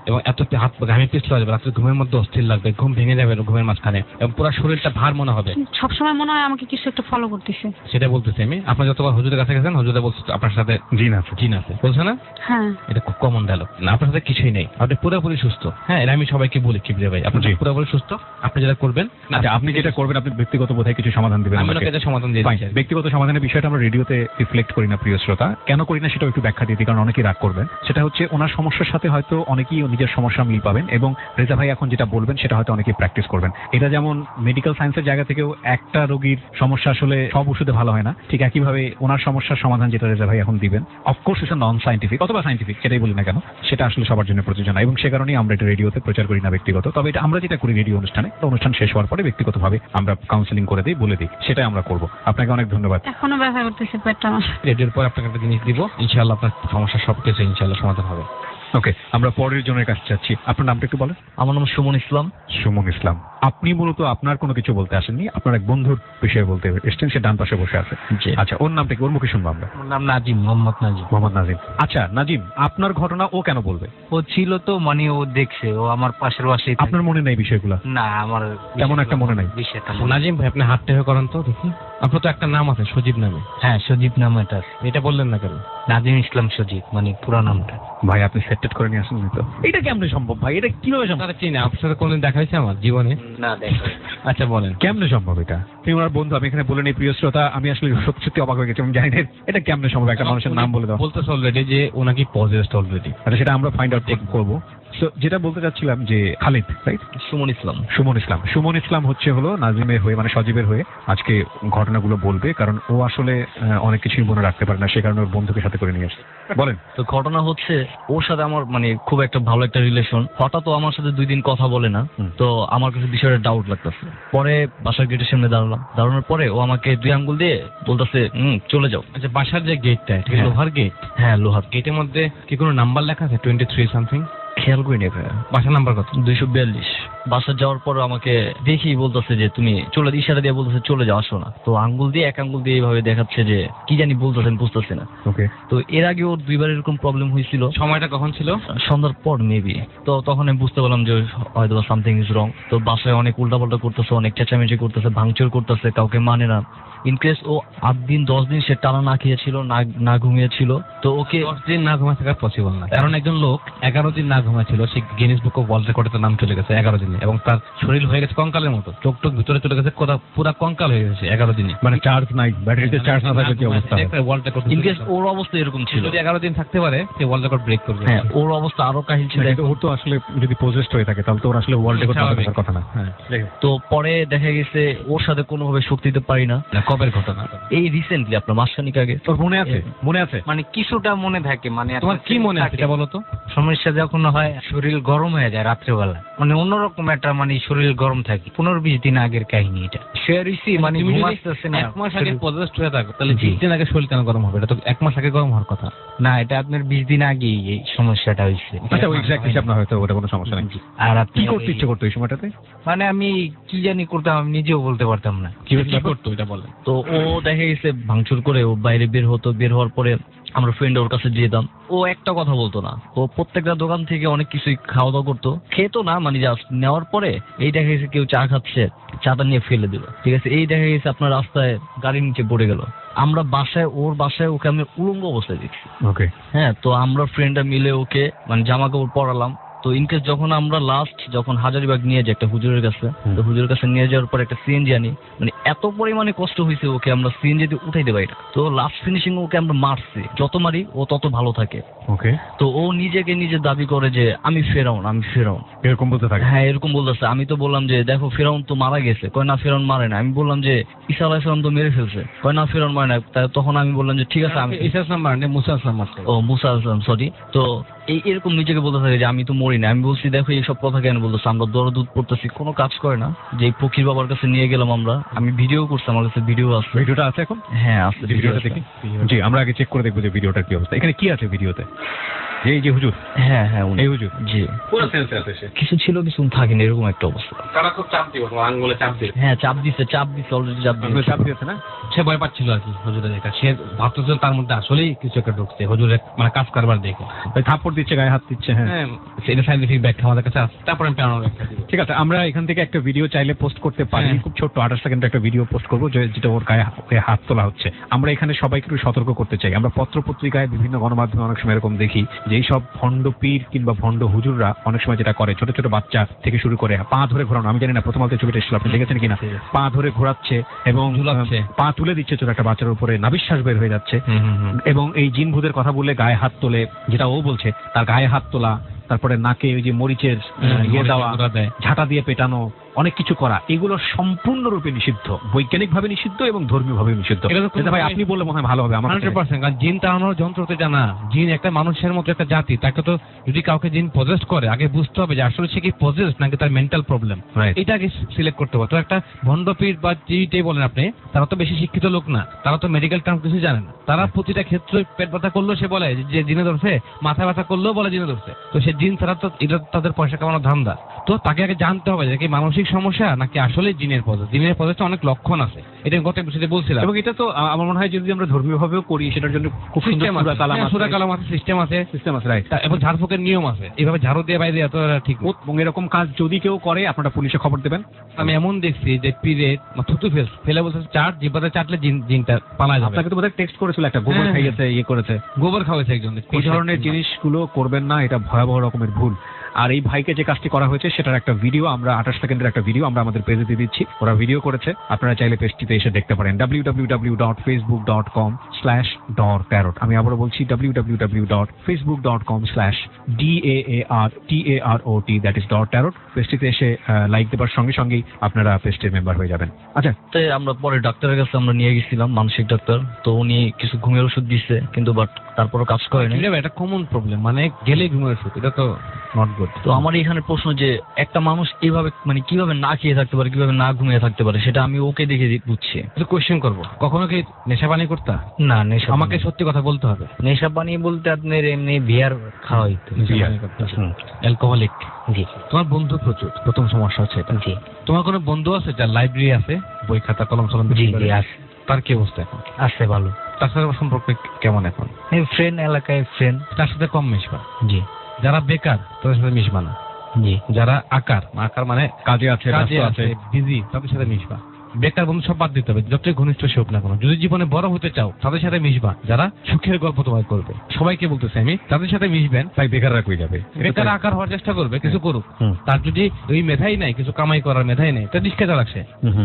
এবং এত হাত পা ঘামে পিছলে যাবে, রাত্রে ঘুমের মধ্যে অস্থির লাগবে, ঘুম ভেঙে যাবে ঘুমের মাঝখানে, এবং পুরো শরীরটা ভার মনে হবে। সবসময় মনে হয় আমাকে কিছু একটা ফলো করতেছে। সেটা বলতেছি আমি। আপনার যতবার হুজুরের কাছে গেছেন, হুজুরে বলছে আপনার সাথে জিন আছে। জিন আছে, বলছে না? হ্যাঁ এটা খুব কমন ডায়লগ। না, আপনার সাথে কিছুই নেই, আপনি পুরোপুরি সুস্থ। হ্যাঁ, এটা আমি সবাইকে বলি কিবরিয়া ভাই, আপনি পুরোপুরি সুস্থ। আপনি যেটা করবেন, আচ্ছা, আপনি যেটা করবেন, আপনি ব্যক্তিগত বোধহয় কিছু সমাধান দিবেন। আমি ওনাকে এটা সমাধান দিয়ে Fine. দিচ্ছি। ব্যক্তিগত সমাধানের বিষয়টা আমরা রেডিওতে রিফ্লেক্ট করি না প্রিয় শ্রোতা। কেন করি না সেটাও একটু ব্যাখ্যা দিয়ে দিই, কারণ অনেকেই রাগ করবেন। সেটা হচ্ছে ওনার সমস্যার সাথে হয়তো অনেকেই নিজের সমস্যা মিল পাবেন, এবং রেজা ভাই এখন যেটা বলবেন সেটা হয়তো অনেকেই প্র্যাকটিস করবেন। এটা যেমন মেডিকেল সায়েন্সের জায়গা থেকেও একটা রোগীর সমস্যা আসলে সব ওষুধে ভালো হয় না, ঠিক একইভাবে ওনার সমস্যার সমাধান যেটা রেজা ভাই এখন দিবেন, অফকোর্স এটা নন সায়েন্টিফিক অথবা সায়েন্টিফিক, সেটাই বলি না কেন, সেটা আসলে সবার জন্য প্রযোজ্য না, এবং সে কারণেই আমরা এটা রেডিওতে প্রচার করি না ব্যক্তিগত। তবে এটা আমরা যেটা করি রেডিও অনুষ্ঠানে, অনুষ্ঠান শেষ হওয়ার পরে ব্যক্তিগতভাবে আমরা কাউন্সিলিং করে দিই, বলে দিই, সেটাই আমরা করব। আপনাকে অনেক ধন্যবাদ। এখনো ব্যথা করতেছে পেটটা আমার। রেডিওর পর আপনাকে একটা জিনিস দিব, ইনশাআল্লাহ আপনার সমস্যা সবকিছু ইনশাআল্লাহ সমাধান হবে। ওকে, আমরা পরের জনের কাছে যাচ্ছি। আপনার নামটা একটু বলেন। আমার নাম সুমন ইসলাম। সুমন ইসলাম, আপনি মূলত আপনার কোনো কিছু বলতে আসেননি, আপনার এক বন্ধুর বিষয়ে বলতে এসেছেন, সে ডান পাশে বসে আছে। জি। আচ্ছা, ওর নামটা কি? ওর মুখে শুনবো আমরা। আমার নাম নাজিম, মোহাম্মদ নাজিম। মোহাম্মদ নাজিম। আচ্ছা নাজিম, আপনার ঘটনা ও কেন বলবে? ও ছিল তো, মানে ও দেখছে, ও আমার পাশের বাসায়। আপনার মনে নেই বিষয়গুলো? না, আমার তেমন একটা মনে নাই। বিষয়টা মনে নাই। নাজিম ভাই, আপনি হাত টেপে করেন তো দেখি। আপনার তো একটা নাম আছে সজীব নামে। হ্যাঁ, সজীব নাম এটা। এটা বললেন না কেন? নাজিম ইসলাম সজীব, মানে পুরো নামটা। ভাই, আপনি সেটেড করে নিয়ে আসেন তো। এটা কেমনে সম্ভব ভাই? এটা কিভাবে সম্ভব? আপনারা চিনি, আপনার সাথে কোনদিন দেখা হয়েছে আমার জীবনে? না, দেখো। আচ্ছা বলেন। কেমনে সম্ভব এটা? তুমি ওনার বন্ধু, আমি এখানে বলে নেই প্রিয় শ্রোতা, আমি আসলে সত্যি সত্যি অবাক হয়ে গেছি, আমি জানি না এটা কেমনে সম্ভব, একটা মানুষের নাম বলে দাও। বলতেছে অলরেডি যে ও নাকি পজেসড অলরেডি। আচ্ছা, সেটা আমরা ফাইন্ড আউট করবো। তো যেটা বলতে চাচ্ছিলাম যে খালিদ, রাইট? সুমন ইসলাম। সুমন ইসলাম। সুমন ইসলাম হলো নাজিমের হয়ে, মানে সজীবের হয়ে আজকে ঘটনাগুলো বলবে, কারণ ও আসলে অনেক কিছুই মনে রাখতে পারে না, সে কারণে ওর বন্ধুকে সাথে করে নিয়ে আসে। বলেন। তো ঘটনা হচ্ছে, ওর সাথে আমার মানে খুব একটা ভালো একটা রিলেশন। হঠাৎ ও আমার সাথে 2 দিন কথা বলে না। তো আমার কাছে বিষয়টা ডাউট লাগতেছে। পরে বাসার গেটের সামনে দাঁড়ানোর পরে ও আমাকে 2 আঙ্গুল দিয়ে বলতেছে চলে যাও। আচ্ছা, বাসার যে গেটটা, এটা কি হ্যাঁ। লোহার গেট? হ্যাঁ, লোহার। গেটের মধ্যে কি কোনো নাম্বার লেখা আছে? 23 সামথিং। খেয়াল করিনি ভাইয়া। বাসার নাম্বার কত? 242। বাসা যাওয়ার পর আমাকে দেখি বলতেছে যে তুমি চলে, ইশারা দিয়ে বলতেছে চলে যাও, আসো না। তো আঙ্গুল দিয়ে, এক আঙ্গুল দিয়ে এইভাবে দেখাচ্ছে যে কি জানি বলতেছেন, বুঝতেছি না। ওকে। তো এর আগে ওর 2বার এরকম প্রবলেম হয়েছিল। সময়টা কখন ছিল? সন্ধ্যার পর মেবি। তো তখন আমি বুঝতে পারলাম যে হয়তো সামথিং ইজ রং। তো বাসায় অনেক উল্টাপাল্টা করতেছে, অনেক চেঁচামেচি করতেছে, ভাঙচুর করতেছে, কাউকে মানে না। ইনকেস ও 8 দিন 10 দিন সে টানা না খেয়েছিল, না ঘুমিয়েছিল, তো ওকে 10 দিন না ঘুমা থাকা পসিবল না, কারণ একজন লোক 11 দিন না ঘুমাচ্ছিল, সে গিনেস বুক অফ ওয়ার্ল্ড রেকর্ডে তার নাম চলে গেছে 11 দিনে, এবং তার শরীর হয়ে গেছে কঙ্কালের মতো, চোখ ভিতরে চলে গেছে, পুরা কঙ্কাল হয়ে গেছে 11 দিনে। মানে চার্জ নাই, ব্যাটারিতে চার্জ না থাকলে কি অবস্থা হবে? ওয়ার্ল্ড রেকর্ড ইনকেস ওর অবস্থা এরকম ছিল, যদি 11 দিন থাকতে পারে সে ওয়ার্ল্ড রেকর্ড ব্রেক করবে। হ্যাঁ, ওর অবস্থা আরো কাহিল ছিল। কিন্তু ওর তো আসলে যদি পজেসড হয়ে থাকে তাহলে তো ওর আসলে ওয়ার্ল্ড রেকর্ড থাকার কথা না। হ্যাঁ, তো পরে দেখা গেছে ওর সাথে কোনোভাবে শোক দিতে পারি না। কবের ঘটনা? এই রিসেন্টলি আপনার মাসখানিক আগে। তোর মনে আছে? মনে আছে? মানে কিছুটা মনে থাকে, মানে তোমার কি মনে আছে এটা বলো তো? সমস্যা যখন হয় শরীর গরম হয়ে যায় রাত্রেবেলা, মানে অন্যরকম একটা মানে শরীর গরম থাকে। 15-20 দিন আগের কাহিনী এটা। শেয়ারিসি মানে তুমি যদি ঘুমাতেছে না। 1 মাস আগে পজেসড হয়ে থাকো তাহলে জি। 20 দিন আগে শরীর কেন গরম হবে? এটা তো 1 মাস আগে গরম হওয়ার কথা। না, এটা আপনার 20 দিন আগেই এই সমস্যাটা হয়েছে। আচ্ছা, ওই এক্স্যাক্ট হিসাব না হয়তো, ওটা কোনো সমস্যা নেই। আর কি আপনি করতে ইচ্ছে করতো এই সময়টাতে? মানে আমি কি জানি করতাম, আমি নিজেও বলতে পারতাম না। কি করতো এটা বলে? তো ও দেখা গেছে ভাঙচুর করে ও বাইরে বের হতো, বের হওয়ার পরে আমরা ফ্রেন্ড ওর কাছে যেতাম, ও একটা কথা বলতো না, ও প্রত্যেকটা দোকান থেকে অনেক কিছুই খাওয়া দাওয়া করতো, খেত না, মানে জাস্ট নেওয়ার পরে এই দেখা গেছে কেউ চা খাচ্ছে, চাটা নিয়ে ফেলে দিল, ঠিক আছে, এই দেখা গেছে আপনার রাস্তায় গাড়ির নিচে পড়ে গেল। আমরা ওর বাসায় ওকে আমি উলঙ্গ অবস্থায় দেখছি। ওকে। হ্যাঁ, তো আমরা ফ্রেন্ডরা মিলে ওকে মানে জামা কাপড় পরালাম। তো ইনকেস যখন আমরা যখন হাজারীবাগ নিয়ে যাই একটা হুজুরের কাছে, তো হুজুরের কাছে নিয়ে যাওয়ার পর একটা সিএনজি আনি, মানে এত পরিমাণে কষ্ট হয়েছে ওকে আমরা সিএনজিতে উঠাইতে পারি না। তো লাস্ট ফিনিশিং ওকে আমরা মারছি, যত মারি ও তত ভালো থাকে। ওকে। তো ও নিজে দাবি করে যে আমি ফেরাউন। এরকম বলতে থাকে? হ্যাঁ, এরকম বলতেছে। আমি তো বললাম যে দেখো ফেরাউন তো মারা গেছে। কয় না, ফেরাউন মারে না। আমি বললাম যে ঈসা আলাইহিস সালাম তো মেরে ফেলছে। কয় না, ফেরাউন মারে না। তখন আমি বললাম যে ঠিক আছে, আমি ঈসা আলাইহিস সালাম মানে মুসা আলাইহিস সালাম মারছে। ও মুসা আলাইহিস সালাম, সরি। তো এরকম নিজেকে বলতে থাকে যে আমি তো মরি না। আমি বলছি দেখো এইসব কথা কেন বলতেছে, আমরা দরদুদ পড়তেছি, কোনো কাজ করে না। যে ফকির বাবার কাছে নিয়ে গেলাম আমরা, আমি ভিডিও করছি, আমার কাছে ভিডিও আছে। ভিডিওটা আছে এখন? হ্যাঁ আছে, ভিডিওটা দেখি। জি, আমরা আগে চেক করে দেখবো যে ভিডিওটার কি অবস্থা। এখানে কি আছে ভিডিওতে? এই যে হুজুর? হ্যাঁ, উনি। এই হুজুর? জি। পুরো সেন্সে আছে সে। কিছু ছিল, কিছু থাকেনি, এরকম একটা অবস্থা। তারা খুব চাপ দিব, তোমার আঙ্গুলে চাপ দিবে। হ্যাঁ, চাপ দিছে অলরেডি, চাপ দিয়েছে না? সে ভয় পাচ্ছিল আর কি হুজুরের দেখা। সে ভাবতেছিল তার মধ্যে আসলেই কিছু একটা ঢুকছে হুজুরের মানে কাজ কারবার দেখে। ওই থাপ্পড় দিচ্ছে, গায়ে হাত দিচ্ছে। হ্যাঁ, হ্যাঁ, সেটা সাইন্টিফিক ব্যাখ্যা আমাদের কাছে আছে। তারপরে আমি প্যারানল ব্যাখ্যা দিব। ঠিক আছে, আমরা এখান থেকে একটা ভিডিও চাইলে পোস্ট করতে পারি। হ্যাঁ। খুব ছোট্ট 28 সেকেন্ডের একটা ভিডিও পোস্ট করবো যেটা ওর গায়ে হাত তোলা হচ্ছে। আমরা এখানে সবাইকে একটু সতর্ক করতে চাই। আমরা পত্র পত্রিকায় বিভিন্ন গণমাধ্যমে অনেক সময় এরকম দেখি যে এইসব ভণ্ড পীর কিংবা ভণ্ড হুজুররা অনেক সময় যেটা করে, ছোট ছোট বাচ্চা থেকে শুরু করে পা ধরে ঘোরানো। আমি জানি না প্রথম আলোতে ছবিটা এসেছিল, আপনি দেখেছেন কিনা? পা ধরে ঘোরাচ্ছে এবং ঝুলাচ্ছে। পা তুলে দিচ্ছে ছোট একটা বাচ্চার উপরে, নাভিশ্বাস বের হয়ে যাচ্ছে। এবং এই জিন ভূতের কথা বললে গায়ে হাত তোলে, যেটা ও বলছে, তার গায়ে হাত তোলা, তারপরে নাকে ওই যে মরিচের ইয়ে দেওয়া, ঝাঁটা দিয়ে পেটানো, অনেক কিছু করা, এগুলো সম্পূর্ণরূপে নিষিদ্ধ, বৈজ্ঞানিকভাবে নিষিদ্ধ এবং ধর্মীয়ভাবে নিষিদ্ধ। ভাই আপনি বললে মনে হয় ভালো হবে। আমার 100%, কারণ জিন তাড়ানোর যন্ত্র তো জানা। জিন একটা মানুষের মতো একটা জাতি, তাকে তো যদি কাউকে জিন পজেস্ট করে আগে বুঝতে হবে যে আসলে সে কি পজেস্ট নাকি তার মেন্টাল প্রবলেম, এটা আগে সিলেক্ট করতে হবে। তো একটা ভণ্ডপীর বা যেটাই বলেন আপনি, তারা তো বেশি শিক্ষিত লোক না, তারা তো মেডিকেল টার্ম কিছু জানে না। তারা প্রতিটা ক্ষেত্রে পেট ব্যথা করলেও সে বলে যে জিনে ধরছে, মাথা ব্যথা করলেও বলে জিনে ধরছে। তো সে জিন ছাড়া তো এটা তাদের পয়সা কামানোর ধান্দা। তো তাকে আগে জানতে হবে যে কি মানসিক সমস্যা নাকি আসলে জিনের পজেস্ট। জিনের পজেস্ট অনেক লক্ষণ আছে, এটা গত এপিসোডে বলছিলাম। এবং এটা তো আমার মনে হয় যদি আমরা ধর্মীয় ভাবেও করি সেটার জন্য খুব সুন্দর সূরা কালাম আছে, সিস্টেম আছে, রাইট। এবং ঝাড়ফুঁকের নিয়ম আছে, এইভাবে ঝাড়ু দিয়ে বাইরে এত ঠিক না। এবং এরকম কাজ যদি কেউ করে আপনারা পুলিশে খবর দেবেন। আমি এমন দেখছি যে পীরে থুতু ফেলে বলছে চাট, জিব্বাতে চাটলে জিনটা পালায় যাবে। আপনাকে তো বোধহয় টেক্সট করেছিল একটা, গোবর হ্যাঁ, খাইয়েছে, ইয়ে করেছে, গোবর খাওয়াইছে একজন। এই ধরনের জিনিসগুলো করবেন না, এটা ভয়াবহ রকমের ভুল। আর এই ভাইকে যে কাজটি করা হয়েছে সেটার একটা ভিডিও আমরা 28 সেকেন্ডের একটা ভিডিও আমরা আমাদের পেজে দিয়ে দিচ্ছি। ওরা ভিডিও করেছে, আপনারা চাইলে পেজটিতে এসে দেখতে পারেন, www.facebook.com/dartarot। আমি আবারও বলছি www.facebook.com/dartarot, দ্যাট ইজ dartarot। পেজটিতে এসে লাইক দেবার সঙ্গে সঙ্গেই আপনারা পেজটির মেম্বার হয়ে যাবেন। আচ্ছা, তাই আমরা পরে ডাক্তারের কাছে আমরা নিয়ে গেছিলাম, মানসিক ডাক্তার। তো উনি কিছু ঘুমের ওষুধ দিচ্ছে, কিন্তু বাট তারপরও কাজ করে না। এটা কমন প্রবলেম, মানে গেলে ঘুমের ওষুধ, এটা তো নট গুড। তো আমার এখানে প্রশ্ন যে একটা মানুষ এইভাবে মানে কিভাবে না খেয়ে থাকতে পারে, কিভাবে না ঘুমিয়ে থাকতে পারে, সেটা আমি ওকে দেখে বুঝছি। কোয়েশ্চেন করবো, কখনো কি নেশা পানি করতা? না, নেশা আমাকে সত্যি কথা বলতে হবে। নেশা পানি বলতে আপনার এমনি বিয়ার খাওয়া হইতো। অ্যালকোহলিক। জি। তোমার বন্ধু প্রচুর, প্রথম সমস্যা হচ্ছে এটা। জি। তোমার কোনো বন্ধু আছে যার লাইব্রেরি আছে, বই খাতা কলম সলম? জি জি আছে। তার কি অবস্থা এখন? আছে, ভালো। তার সাথে সম্পর্ক কেমন এখন? এই ফ্রেন্ড, এলাকায় ফ্রেন্ড। তার সাথে কম মিশবা। জি। যারা বেকার তাদের সাথে মিশবা না। জি। যারা আকার মানে কাজে আছে, কাজে আছে, বিজি, তাদের সাথে মিশবা। বেকার বন্ধু সব বাদ দিতে হবে, যতই ঘনিষ্ঠ সে হোক না কেন। যদি জীবনে বড় হতে চাও তাদের সাথে মিশবা যারা সুখের গল্প তোমায় করবে। সবাইকে বলতেছি আমি, তাদের সাথে মিশবেন। তাই বেকাররা কই যাবে? বেকার আকার হওয়ার চেষ্টা করবে, কিছু করুক। তার যদি ওই মেধাই নাই, কিছু কামাই করার মেধাই নাই, তা রিস্কে রাখছে,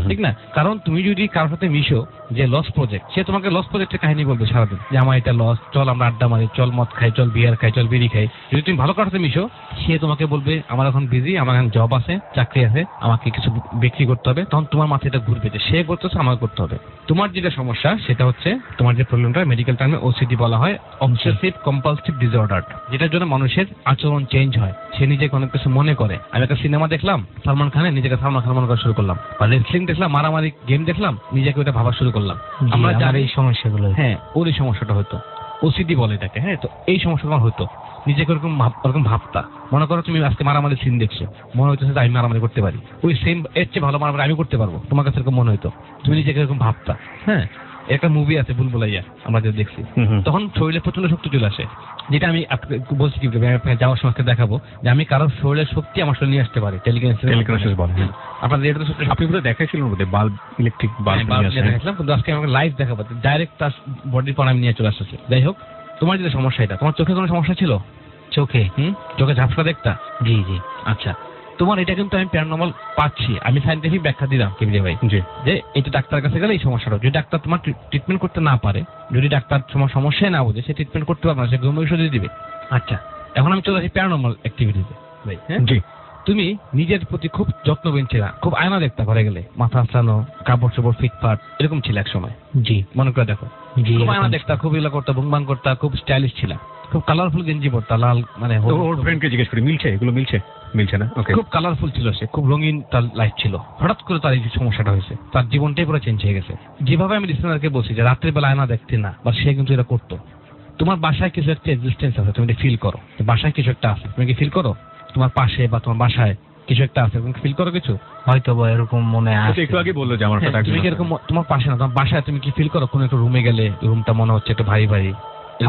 ঠিক না? কারণ তুমি যদি কারোর সাথে মিশো যে লস প্রজেক্ট, সে তোমাকে লস প্রজেক্টের কাহিনী বলবে সারাদিন, যে আমার এটা লস, চল আমরা আড্ডা মারি, চল মদ খাই, চল বিয়ার খাই, চল বিড়ি খাই। যদি তুমি ভালো কারোর সাথে মিশো, সে তোমাকে বলবে আমার এখন বিজি, আমার এখন জব আছে, চাকরি আছে, আমাকে কিছু বিক্রি করতে হবে। তখন তোমার মাথায় এটা ঘুরবে যে সে করতেছে, আমাকে করতে হবে। তোমার যেটা সমস্যা সেটা হচ্ছে, তোমার যে প্রবলেমটা মেডিকেল টার্মে ওসিডি বলা হয়, অবসেসিভ কম্পালসিভ ডিসঅর্ডার, যেটার জন্য মানুষের আচরণ চেঞ্জ হয়। সে নিজেকে অনেক কিছু মনে করে। আমি একটা সিনেমা দেখলাম সালমান খানের, নিজেকে সালমান খান মনে করা শুরু করলাম, বা রেসলিং দেখলাম, মারামারি গেম দেখলাম, নিজেকে ওটা ভাবা শুরু করলাম। আমরা জানি এই সমস্যাগুলো। হ্যাঁ, ওর এই সমস্যাটা হতো, ওসিডি বলে এটাকে। হ্যাঁ, তো এই সমস্যাটা আমার হতো, নিজেকে ওরকম ভাবতা। মনে করো তুমি আজকে মারামারি সিন দেখছো, মনে হইতেছে যে আমি মারামারি করতে পারি, ওই সেম এর চেয়ে ভালো মারামারি আমি করতে পারবো, তোমার কাছে এরকম মনে হইতো, তুমি নিজেকে এরকম ভাবতা। হ্যাঁ, একটা মুভি আছে বুলবুলাইয়া, আমরা যে দেখছি, তখন শরীরে প্রচন্ড শক্তি চলে আসে, যেটা আমি বলছি কি যাওয়ার সময় দেখাবো, যে আমি কারোর শরীরের শক্তি আমার শরীরে নিয়ে আসতে পারি। টেলিকিনেসিস বলে। আপনাদের এটা তো সত্যি, আপনি বোধহয় দেখাইছিলেন বোধহয় বাল্ব, ইলেকট্রিক বাল্ব দেখাইছিলাম, কিন্তু আজকে আমাকে লাইভ দেখাবো, ডাইরেক্ট তার বডির পর আমি নিয়ে চলে আসতেছি। যাই হোক, তোমার যেটা সমস্যা, এটা তোমার চোখে কোনো সমস্যা ছিল? চোখে চোখে ঝাপসা দেখতা? জি জি। আচ্ছা, তোমার এটা কিন্তু আমি প্যারানর্মাল পাচ্ছি, আমি সাইন্টিফিক ব্যাখ্যা দিলাম কিভাবে ভাই, যে এটা ডাক্তারের কাছে গেলে এই সমস্যাটা, যদি ডাক্তার তোমার ট্রিটমেন্ট করতে না পারে, যদি ডাক্তার তোমার সমস্যাই না বোঝে, সে ট্রিটমেন্ট করতে পারবে না, সে ঘুম ওষুধ দিবে। আচ্ছা, এখন আমি চলে আসি প্যারানর্মাল অ্যাক্টিভিটিতে ভাই। হ্যাঁ, তুমি নিজের প্রতি খুব যত্নবান ছিলা, খুব আয়না দেখতে ঘরে গেলে, মাথা আঁচড়ানো, কাপড় চোপড় ফিটফাট এরকম ছিল এক সময়। জি, মনে করে দেখো, জি, খুব আয়না দেখতা, খুব ইলা করতা, ভুংবান করতা, খুব স্টাইলিশ ছিলা, খুব কালারফুল গেঞ্জি পরতা, লাল মানে। ওর ফ্রেন্ডকে জিজ্ঞেস করি, মিলছে এগুলো? মিলছে না। ওকে, খুব কালারফুল ছিল সে, খুব রঙিন তার লাইফ ছিল। হঠাৎ করে তার এই সমস্যাটা হয়েছে, তার জীবনটাই পুরো চেঞ্জ হয়ে গেছে। যেভাবে আমি লিসেনারকে বলছি যে রাত্রিবেলা আয়না দেখতে না, বা সে কিন্তু এটা করতো। তোমার বাসায় কিছু একটা এক্সিস্টেন্স আছে, তুমি ফিল করো বাসায় কিছু একটা আছে, তুমি কি ফিল করো? তোমার পাশে বা তোমার বাসায় কিছু একটা আছে, তুমি ফিল করো কিছু? হয়তো বা এরকম মনে আসে। একটু আগে বললো যে আমার সাথে তুমি কি এরকম তোমার পাশে না, তোমার বাসায় তুমি কি ফিল করো? কোন একটা রুমে গেলে রুমটা মনে হচ্ছে একটু ভারী ভারী,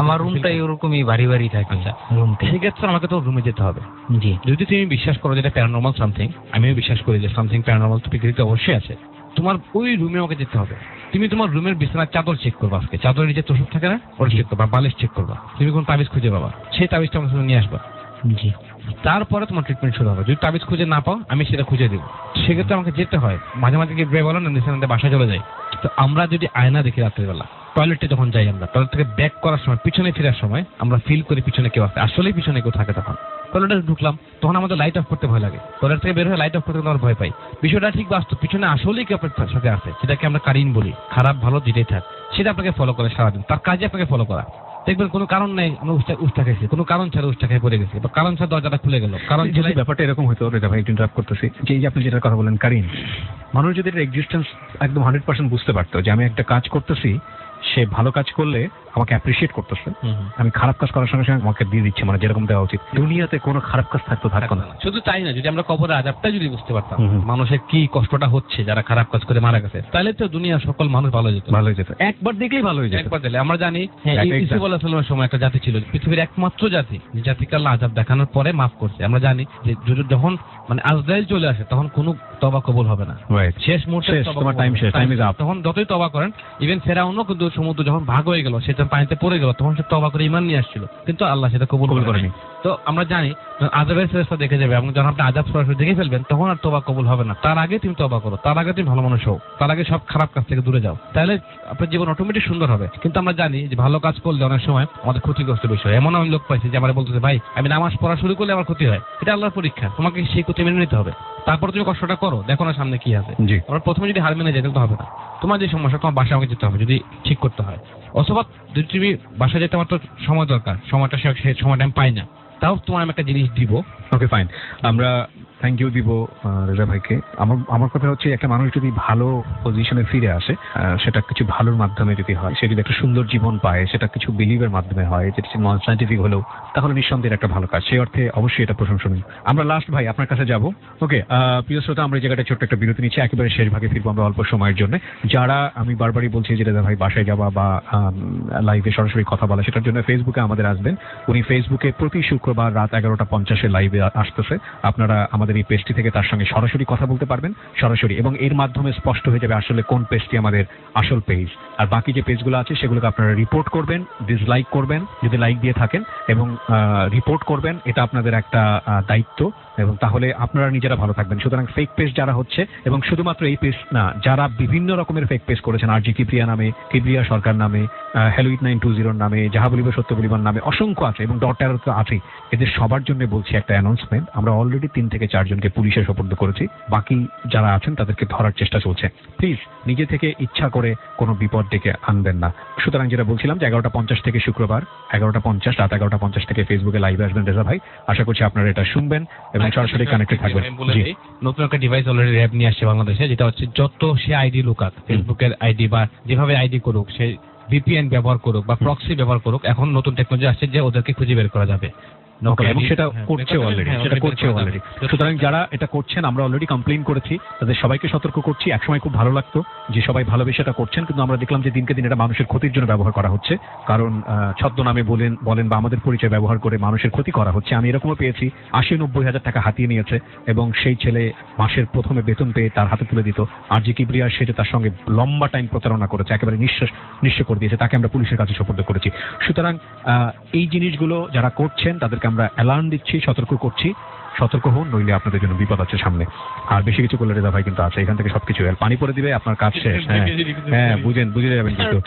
আমার রুমটাই ওরকমই ভারী ভারী থাকে। রুমটা সেক্ষেত্রে আমাকে তো রুমে যেতে হবে। জি, যদি তুমি বিশ্বাস করো যেটা প্যারানর্মাল সামথিং, আমিও বিশ্বাস করি যে সামথিং প্যারানর্মাল তো পৃথিবীতে অবশ্যই আছে, তোমার ওই রুমে আমাকে যেতে হবে। তুমি তোমার রুমের বিছানার চাদর চেক করবা, আজকে চাদরের নিচে তোষক থাকে না, ওটা চেক করবা, বালিশ চেক করবা, তুমি কোন তাবিজ খুঁজে পাবা, সেই তাবিজটা আমার সাথে নিয়ে আসবা। জি, তারপরে তোমার ট্রিটমেন্ট শুরু হবে। যদি তাবিজ খুঁজে না পাও, আমি সেটা খুঁজে দিব। সেক্ষেত্রে আমাকে যেতে হয়, মাঝে মাঝে কি বলো না নিঃসন্দেহে বাসায় চলে যাই। তো আমরা যদি আয়না দেখি রাত্রিবেলা, টয়লেটে যখন যাই, আমরা টয়লেট থেকে ব্যাক করার সময়, পিছনে ফেরার সময় আমরা ফিল করি পিছনে কেউ আছে, আসলেই পিছনে কেউ থাকে। তখন টয়লেটে ঢুকলাম, তখন আমাদের লাইট অফ করতে ভয় লাগে, টয়লেট থেকে বের হয়ে লাইট অফ করতে আমরা ভয় পাই। বিষয়টা ঠিক বাস্তব, পিছনে আসলেই কেউ আপনার সাথে আছে, সেটাকে আমরা কারিন বলি, খারাপ ভালো যেটাই থাক, সেটা আপনাকে ফলো করে সারাদিন, তার কাজে আপনাকে ফলো করা। দেখবেন কোনো কারণ নেই আমরা উষ্টা খাইছি, কোনো কারণ ছাড়া উষ্টা খাই পড়ে গেছি, বা কারণ ছাড়া দরজাটা খুলে গেল, কারণ যদি ব্যাপারটা এরকম হতো, রেজা ভাই ইন্টারাপ্ট করতেছি, যে এই যে আপনি যেটার কথা বলেন কারিন, মানুষ যদি এর এক্সিস্টেন্স একদম 100% বুঝতে পারতো, যে আমি একটা কাজ করতেছি, সে ভালো কাজ করলে আমাকে অ্যাপ্রিশিয়েট করতেছে, আমি খারাপ কাজ করার সঙ্গে সঙ্গে আমাকে দিয়ে দিচ্ছে, মানে যেরকম দেওয়া উচিত, দুনিয়াতে কোনো খারাপ কাজ থাকতো না। শুধু তাই না, যদি আমরা কবরের আযাবটা যদি বুঝতে পারতাম, মানুষের কি কষ্টটা হচ্ছে যারা খারাপ কাজ করে মারা গেছে, তাহলে তো দুনিয়ার সকল মানুষ ভালো হয়ে যেত। একবার দেখলেই ভালো হয়ে যেত, একবার দেখলে। আমরা জানি ইউসুফ আলাইহিস সালামের সময় একটা জাতি ছিল, পৃথিবীর একমাত্র জাতি যে জাতিকে আল্লাহ আযাব দেখানোর পরে মাফ করছে। আমরা জানি যে যখন মানে আজরাইল চলে আসে, তখন কোনো তওবা কবুল হবে না, শেষ মুহূর্তে তোমার টাইম শেষ, টাইম ইজ আপ। তখন যতই তওবা করেন, ইভেন ফেরাউনও কিন্তু সমুদ্র যখন ভাগ হয়ে গেল, সেটা পানিতে পড়ে গেল, তখন সে তওবা করে ঈমান নিয়ে আসছিল, কিন্তু আল্লাহ সেটা কবুল করেনি। তো আমরা জানি আযাবের ফেরেশতা দেখে যাবে, এবং যখন আপনি আযাব সরাসরি দেখে ফেলবেন, তখন আর তওবা কবুল হবে না। তার আগে তুমি তওবা করো, তার আগে তুমি ভালো মানুষ হও, তার আগে সব খারাপ কাজ থেকে দূরে যাও, তাহলে আপনার জীবন অটোমেটিক সুন্দর হবে। কিন্তু আমরা জানি যে ভালো কাজ করলে অনেক সময় আমাদের ক্ষতিগ্রস্ত বিষয়। এমন আমি লোক পাইছি যে আমার বলতেছে, ভাই আমি নামাজ পড়া শুরু করলে আমার ক্ষতি হয়, এটা আল্লাহর পরীক্ষা, তোমাকে সেই ক্ষতি মেনে নিতে হবে, তারপর তুমি কষ্টটা করো, দেখো না সামনে কি আছে। আমরা প্রথমে যদি হার মেনে যাই তাহলে তো হবে না। তোমার যে সমস্যা, তোমার বাসায় আমাকে যেতে হবে যদি ঠিক করতে হয়, অথবা যদি তুমি বাসায় যেতে আমার তো সময় দরকার, সময়টা সেই সময়টা আমি পাই না, তাও তোমার আমি একটা জিনিস দিব। ওকে ফাইন, আমরা থ্যাংক ইউ দিব রেজা ভাইকে। আমার কথা হচ্ছে, একটা মানুষ যদি ভালো পজিশনে ফিরে আসে, সেটা কিছু ভালোর মাধ্যমে যদি হয়, সে যদি একটা সুন্দর জীবন পায়, সেটা কিছু বিলিভের মাধ্যমে হয়, যেটা নন সায়েন্টিফিক হলেও, তাহলে নিঃসন্দেহে একটা ভালো কাজ, সেই অর্থে অবশ্যই এটা প্রশংসনীয়। আমরা লাস্ট ভাই আপনার কাছে যাব। ওকে প্রিয় শ্রোতা, আমরা এই জায়গাটা ছোট্ট একটা বিরতি নিচ্ছি, একেবারে শেষ ভাগে ফিরবো আমরা অল্প সময়ের জন্য। যারা আমি বারবারই বলছি যে রেজা ভাই বাসায় যাওয়া বা লাইভে সরাসরি কথা বলা, সেটার জন্য ফেসবুকে আমাদের আসবেন। উনি ফেসবুকে প্রতি শুক্রবার শুক্রবার রাত 11:50 লাইভে আসতেছে। আপনারা আমাদের এই পেজটি থেকে তার সঙ্গে সরাসরি কথা বলতে পারবেন, সরাসরি, এবং এর মাধ্যমে স্পষ্ট হয়ে যাবে আসলে কোন পেজটি আমাদের আসল পেজ। আর বাকি যে পেজগুলো আছে সেগুলোকে আপনারা রিপোর্ট করবেন, ডিসলাইক করবেন যদি লাইক দিয়ে থাকেন, এবং রিপোর্ট করবেন। এটা আপনাদের একটা দায়িত্ব, এবং তাহলে আপনারা নিজেরা ভালো থাকবেন। সুতরাং ফেক পেজ যারা হচ্ছে, এবং শুধুমাত্র এই পেজ না, যারা বিভিন্ন রকমের ফেক পেজ করেছেন, আরজি কিবরিয়া নামে, কিবরিয়া সরকার নামে, হেলুইট 920 নামে, যাহা বলিব সত্য বলিবার নামে অসংখ্য আছে, এবং .terror তো আছে। এদের সবার জন্য বলছি একটা অ্যানাউন্সমেন্ট, আমরা অলরেডি 3 থেকে 4 জনকে পুলিশে সোপর্দ করেছি, বাকি যারা আছেন তাদেরকে ধরার চেষ্টা চলছে। প্লিজ নিজে থেকে ইচ্ছা করে কোনো বিপদ ডেকে আনবেন না। সুতরাং যেটা বলছিলাম যে 11:50 থেকে শুক্রবার 11:50 রাত 11:50 থেকে ফেসবুকে লাইভে আসবেন রেজা ভাই। আশা করছি আপনারা এটা শুনবেন এবং সরাসরি কানেক্টেড থাকবেন। জি, নতুন একটা ডিভাইস অলরেডি র্যাব নিয়ে আসছে বাংলাদেশে, যেটা হচ্ছে যত সে আইডি লুকাক, ফেসবুকের আইডি বা যেভাবে আইডি করুক, সে ভিপিএন ব্যবহার করুক বা প্রক্সি ব্যবহার করুক, এখন নতুন টেকনোলজি আসছে যে ওদেরকে খুঁজে বের করা যাবে। এবং সেটা করছে অলরেডি, সুতরাং যারা এটা করছেন আমরা অলরেডি কমপ্লেইন করেছি, তাদের সবাইকে সতর্ক করছি। একসময় খুব ভালো লাগতো যে সবাই ভালোবেসে এটা করছেন, কিন্তু আমরা দেখলাম যে দিনকে দিন এটা মানুষের ক্ষতির জন্য ব্যবহার করা হচ্ছে। কারণ ছদ্মনামে বলেন বা আমাদের পরিচয় ব্যবহার করে মানুষের ক্ষতি করা হচ্ছে। আমি এরকমও পেয়েছি 80-90 হাজার টাকা হাতিয়ে নিয়েছে, এবং সেই ছেলে মাসের প্রথমে বেতন পেয়ে তার হাতে তুলে দিত। আরজি কিবরিয়া সেটা তার সঙ্গে লম্বা টাইম প্রতারণা করেছে, একেবারে নিঃস্ব করে দিয়েছে, তাকে আমরা পুলিশের কাছে সোপর্দ করেছি। সুতরাং এই জিনিসগুলো যারা করছেন তাদেরকে আমরা অ্যালার্ম দিচ্ছি, সতর্ক করছি, সতর্ক হন, নইলে আপনাদের জন্য বিপদ আছে সামনে। আর বেশি কিছু করলে রেজা ভাই কিন্তু আছে, এখান থেকে সবকিছু পানি পরে দিবে, আপনার কাজ শেষ। হ্যাঁ বুঝে যাবেন কিন্তু।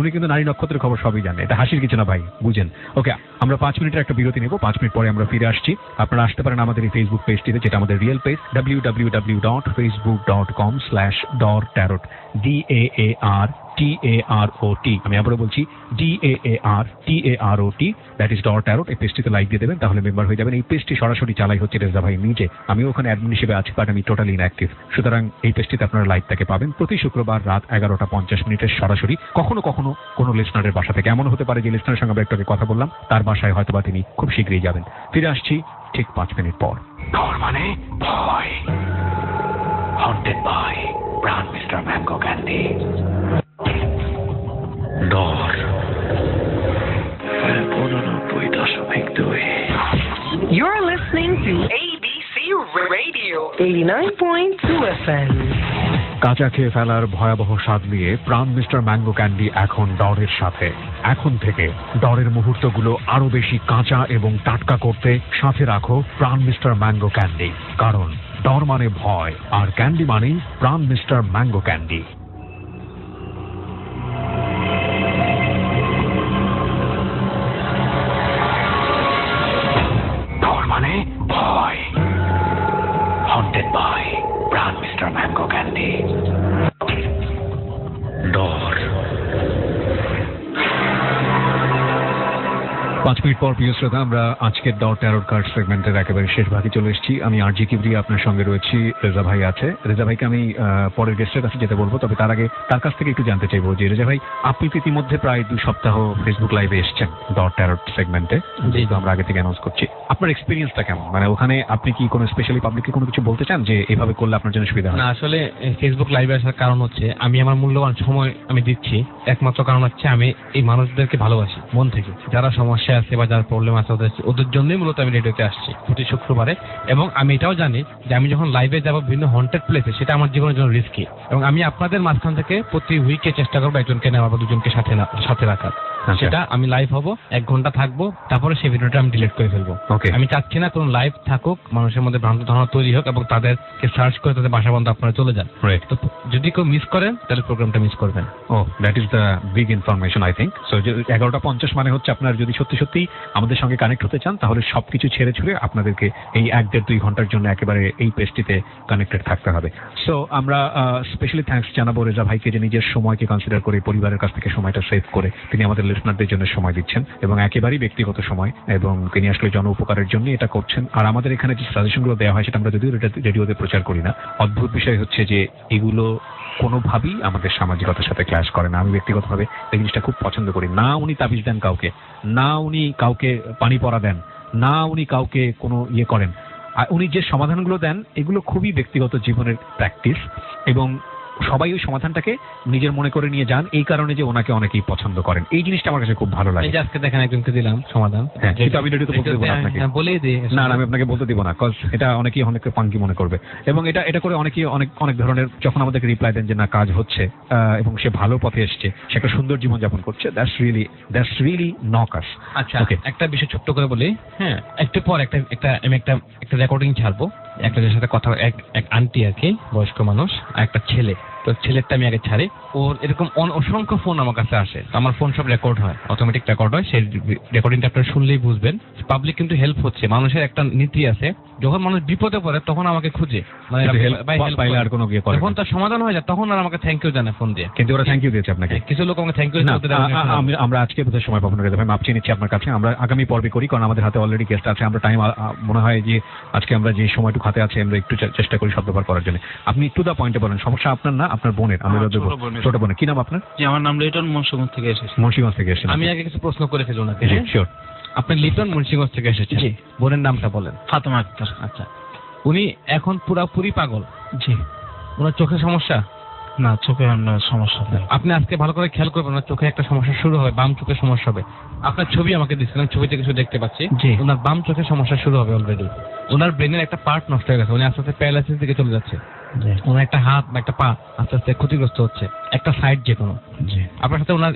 উনি কিন্তু নারী নক্ষত্রের খবর সবই জানে, এটা হাসির কিছু না ভাই, বুঝেন। ওকে, আমরা 5 মিনিটের একটা বিরতি নেব, 5 মিনিট পরে আমরা ফিরে আসছি। আপনারা আসতে পারেন আমাদের এই ফেসবুক পেজটিতে, যেটা আমাদের রিয়েল পেজ www.facebook.com/DARTarot DAARTAROT। আমি আবারও বলছি DAARTAROT, দ্যাট ইজ DARTarot। এই পেজটিতে লাইক দিয়ে দেবেন, তাহলে মেম্বার হয়ে যাবেন। এই পেজটি সরাসরি চালাই হচ্ছে রেজা ভাই নিজে, আমিও ওখানে অ্যাডমিন হিসেবে আছি, বাট আমি টোটালি ইনঅ্যাক্টিভ। সুতরাং এই পেজটিতে আপনারা লাইকটাকে পাবেন প্রতি শুক্রবার রাত 11:50 সরাসরি। কখনো কখনো কোনো লিসনারের বাসা থেকে, এমন হতে পারে যে লিসনারের সঙ্গে একটু আগে কথা বললাম, তার বাসায় হয়তোবা তিনি খুব শীঘ্রই যাবেন। ফিরে আসছি ঠিক 5 মিনিট পর। মানে ভয়, haunted by প্রাণ মিস্টার ম্যাঙ্গো ক্যান্ডি। ডর 89.2। You're listening to ABC Radio 89.2 FM. কাঁচা খেয়ে ফেলার ভয়াবহ স্বাদ নিয়ে প্রাণ মিস্টার ম্যাঙ্গো ক্যান্ডি এখন ডরের সাথে। এখন থেকে ডরের মুহূর্তগুলো আরো বেশি কাঁচা এবং টাটকা করতে সাথে রাখো প্রাণ মিস্টার ম্যাঙ্গো ক্যান্ডি, কারণ ডর মানে ভয় আর ক্যান্ডি মানে প্রাণ মিস্টার ম্যাঙ্গো ক্যান্ডি। ডর মানে ভয়, haunted by প্রাণ মিস্টার ম্যাঙ্গো ক্যান্ডি। ডর 5 মিনিট পর প্রিয় শ্রোতা, আমরা আজকের DARTarot কার্ড সেগমেন্টের একেবারে শেষ ভাগে চলে এসেছি। আমি আরজি কিবরিয়া আপনার সঙ্গে রয়েছি, রেজা ভাই আছে। রেজা ভাইকে আমি পরের গেস্টের কাছে যেতে বলবো, তবে তার আগে তার কাছ থেকে একটু জানতে চাইবো যে রেজা ভাই, আপনি তো ইতিমধ্যে প্রায় 2 সপ্তাহ ফেসবুক লাইভে এসেছেন DARTarot সেগমেন্টে, যেহেতু আমরা আগে থেকে অ্যানাউন্স করছি। আপনার এক্সপিরিয়েন্সটা কেমন? মানে ওখানে আপনি কি কোনো স্পেশালি পাবলিককে কোনো কিছু বলতে চান যে এভাবে করলে আপনার জন্য সুবিধা হয়? না, আসলে ফেসবুক লাইভে আসার কারণ হচ্ছে আমি আমার মূল্যবান সময় আমি দিচ্ছি। একমাত্র কারণ হচ্ছে আমি এই মানুষদেরকে ভালোবাসি মন থেকে, যারা সমস্যা আছে বা যারা প্রবলেম আছে ওদের জন্যই মূলত আমি রেডিওতে আসছি প্রতি শুক্রবারে। এবং আমি এটাও জানি যে আমি যখন লাইভে যাবো বিভিন্ন হন্টেড প্লেসে, সেটা আমার জীবনের জন্য রিস্কি, এবং আমি আপনাদের মাঝখান থেকে প্রতি উইকে চেষ্টা করবো একজনকে নেওয়া বা দুজনকে সাথে রাখার। সেটা আমি লাইভ হবো, 1 ঘন্টা থাকবো, তারপরে সেই ভিডিওটা আমি ডিলিট করে ফেলবো। আমি চাচ্ছি না কোনো লাইভ থাকুক, মানুষের মধ্যে ভ্রান্ত ধারণা তৈরি হোক এবং তাদেরকে সার্চ করে তাদের বাসা বন্ধ আপনারা চলে যান। তো যদি কেউ মিস করেন তাহলে প্রোগ্রামটা মিস করবেন। That is the big information I think. So 11:50 মানে হচ্ছে আপনার যদি সত্যি আমাদের সঙ্গে কানেক্ট হতে চান, তাহলে সবকিছু ছেড়ে ছুড়ে আপনাদেরকে এই 1-1.5-2 ঘন্টার জন্য একেবারে এই পেজটিতে কানেক্টেড থাকতে হবে। সো আমরা স্পেশালি থ্যাঙ্কস জানাবো রেজা ভাইকে, যে নিজের সময়কে কনসিডার করে পরিবারের কাছ থেকে সময়টা সেভ করে তিনি আমাদের লিসনারদের জন্য সময় দিচ্ছেন, এবং একেবারেই ব্যক্তিগত সময়, এবং তিনি আসলে জন উপকারের জন্য এটা করছেন। আর আমাদের এখানে যে সাজেশনগুলো দেওয়া হয় সেটা আমরা যদিও রেডিওতে প্রচার করি না। অদ্ভুত বিষয় হচ্ছে যে এগুলো কোনোভাবেই আমাদের সামাজিকতার সাথে ক্ল্যাশ করে না। আমি ব্যক্তিগতভাবে এই জিনিসটা খুব পছন্দ করি না। উনি তাবিজ দেন কাউকে, না উনি কাউকে পানি পড়া দেন, না উনি কাউকে কোনো ইয়ে করেন। আর উনি যে সমাধানগুলো দেন এগুলো খুবই ব্যক্তিগত জীবনের প্র্যাকটিস, এবং সবাই ওই সমাধানটাকে নিজের মনে করে নিয়ে যান, এই কারণে যে ওনাকে অনেকেই পছন্দ করেন। এই জিনিসটা আমার কাছে খুব ভালো লাগে। এই যে আজকে দেখেন একজনকে দিলাম সমাধান, হ্যাঁ, কিন্তু আমি এটা তো বলতে দেবো না আপনাকে। বলেই দিই। না, আমি আপনাকে বলতে দিব না, কজ এটা অনেকে ফাঙ্কি মনে করবে, এবং এটা করে অনেকেই অনেক ধরনের যখন আমাদেরকে রিপ্লাই দেন যে না কাজ হচ্ছে এবং সে ভালো পথে এসছে, সে একটা সুন্দর জীবন যাপন করছে, দ্যাটস রিয়েলি নক আস। আচ্ছা, একটা বিষয় ছোট্ট করে বলি। হ্যাঁ, একটু পর আমি একটা রেকর্ডিং ছাড়বো একটার সাথে কথা, এক আন্টি আর কি, বয়স্ক মানুষ, আর একটা ছেলে। তো ছেলেরটা আমি আগে ছাড়ি। ওর এরকম অসংখ্য ফোন আমার কাছে আসে, আমার ফোন সব রেকর্ড হয়, অটোমেটিক রেকর্ড হয়। সেই রেকর্ডিংটা আপনারা শুনলেই বুঝবেন পাবলিক কিন্তু হেল্প হচ্ছে। মানুষের একটা নীতি আছে, যখন মানুষ বিপদে পড়ে তখন আমাকে খুঁজে, মানে পাইলে আর কোনো গিয়ে করে যখন তার সমাধান হয়ে যায় তখন আর আমাকে থ্যাংক ইউ জানায় ফোন দিয়ে। কিন্তু ওরা থ্যাংক ইউ দিয়েছে আপনাকে? কিছু লোক আমাকে থ্যাংক ইউ বলতে দেয়। আমরা আজকে বোধহয় সময় পাবো না রেজা ভাই, মাপ চেয়ে নিচ্ছি আপনার কাছে। আমরা আগামী পর্বে করি, কারণ আমাদের হাতে অলরেডি গেস্ট আছে। আমরা টাইম মনে হয় যে আজকে আমরা যে সময়টুকু হাতে আছে আমরা একটু চেষ্টা করি শব্দ করার জন্য। আপনি টু দা পয়েন্টে বলেন, সমস্যা আপনার না আপনার বোনের। আমি ছোট বোনের। কি নাম আপনার? আমার নাম লিটন, মুন্সিগঞ্জ থেকে এসেছি। মুন্সিগঞ্জ থেকে এসেছেন? আমি আগে কিছু প্রশ্ন করে ফেলুন নাকি? জি শিওর। আপনি লিটন, মুন্সিগঞ্জ থেকে এসেছেন। জি। বোনের নামটা বলেন। ফাতেমা আক্তার। আচ্ছা, উনি এখন পুরাপুরি পাগল? জি। ওনার চোখের সমস্যা? না, চোখে সমস্যা নেই। আপনি আজকে ভালো করে খেয়াল করবেন, ওনার চোখে একটা সমস্যা শুরু হবে, বাম চোখের সমস্যা হবে। আপনার ছবি আমাকে দিচ্ছিলেন, ছবিতে কিছু দেখতে পাচ্ছি। জি। ওনার বাম চোখের সমস্যা শুরু হবে অলরেডি। ওনার ব্রেনের একটা পার্ট নষ্ট হয়ে গেছে, উনি আস্তে আস্তে প্যারালাইসিস দিকে চলে যাচ্ছে। জি। ওনার একটা হাত বা একটা পা আস্তে আস্তে ক্ষতিগ্রস্ত হচ্ছে, একটা সাইড যে কোনো। জি। আপনার সাথে ওনার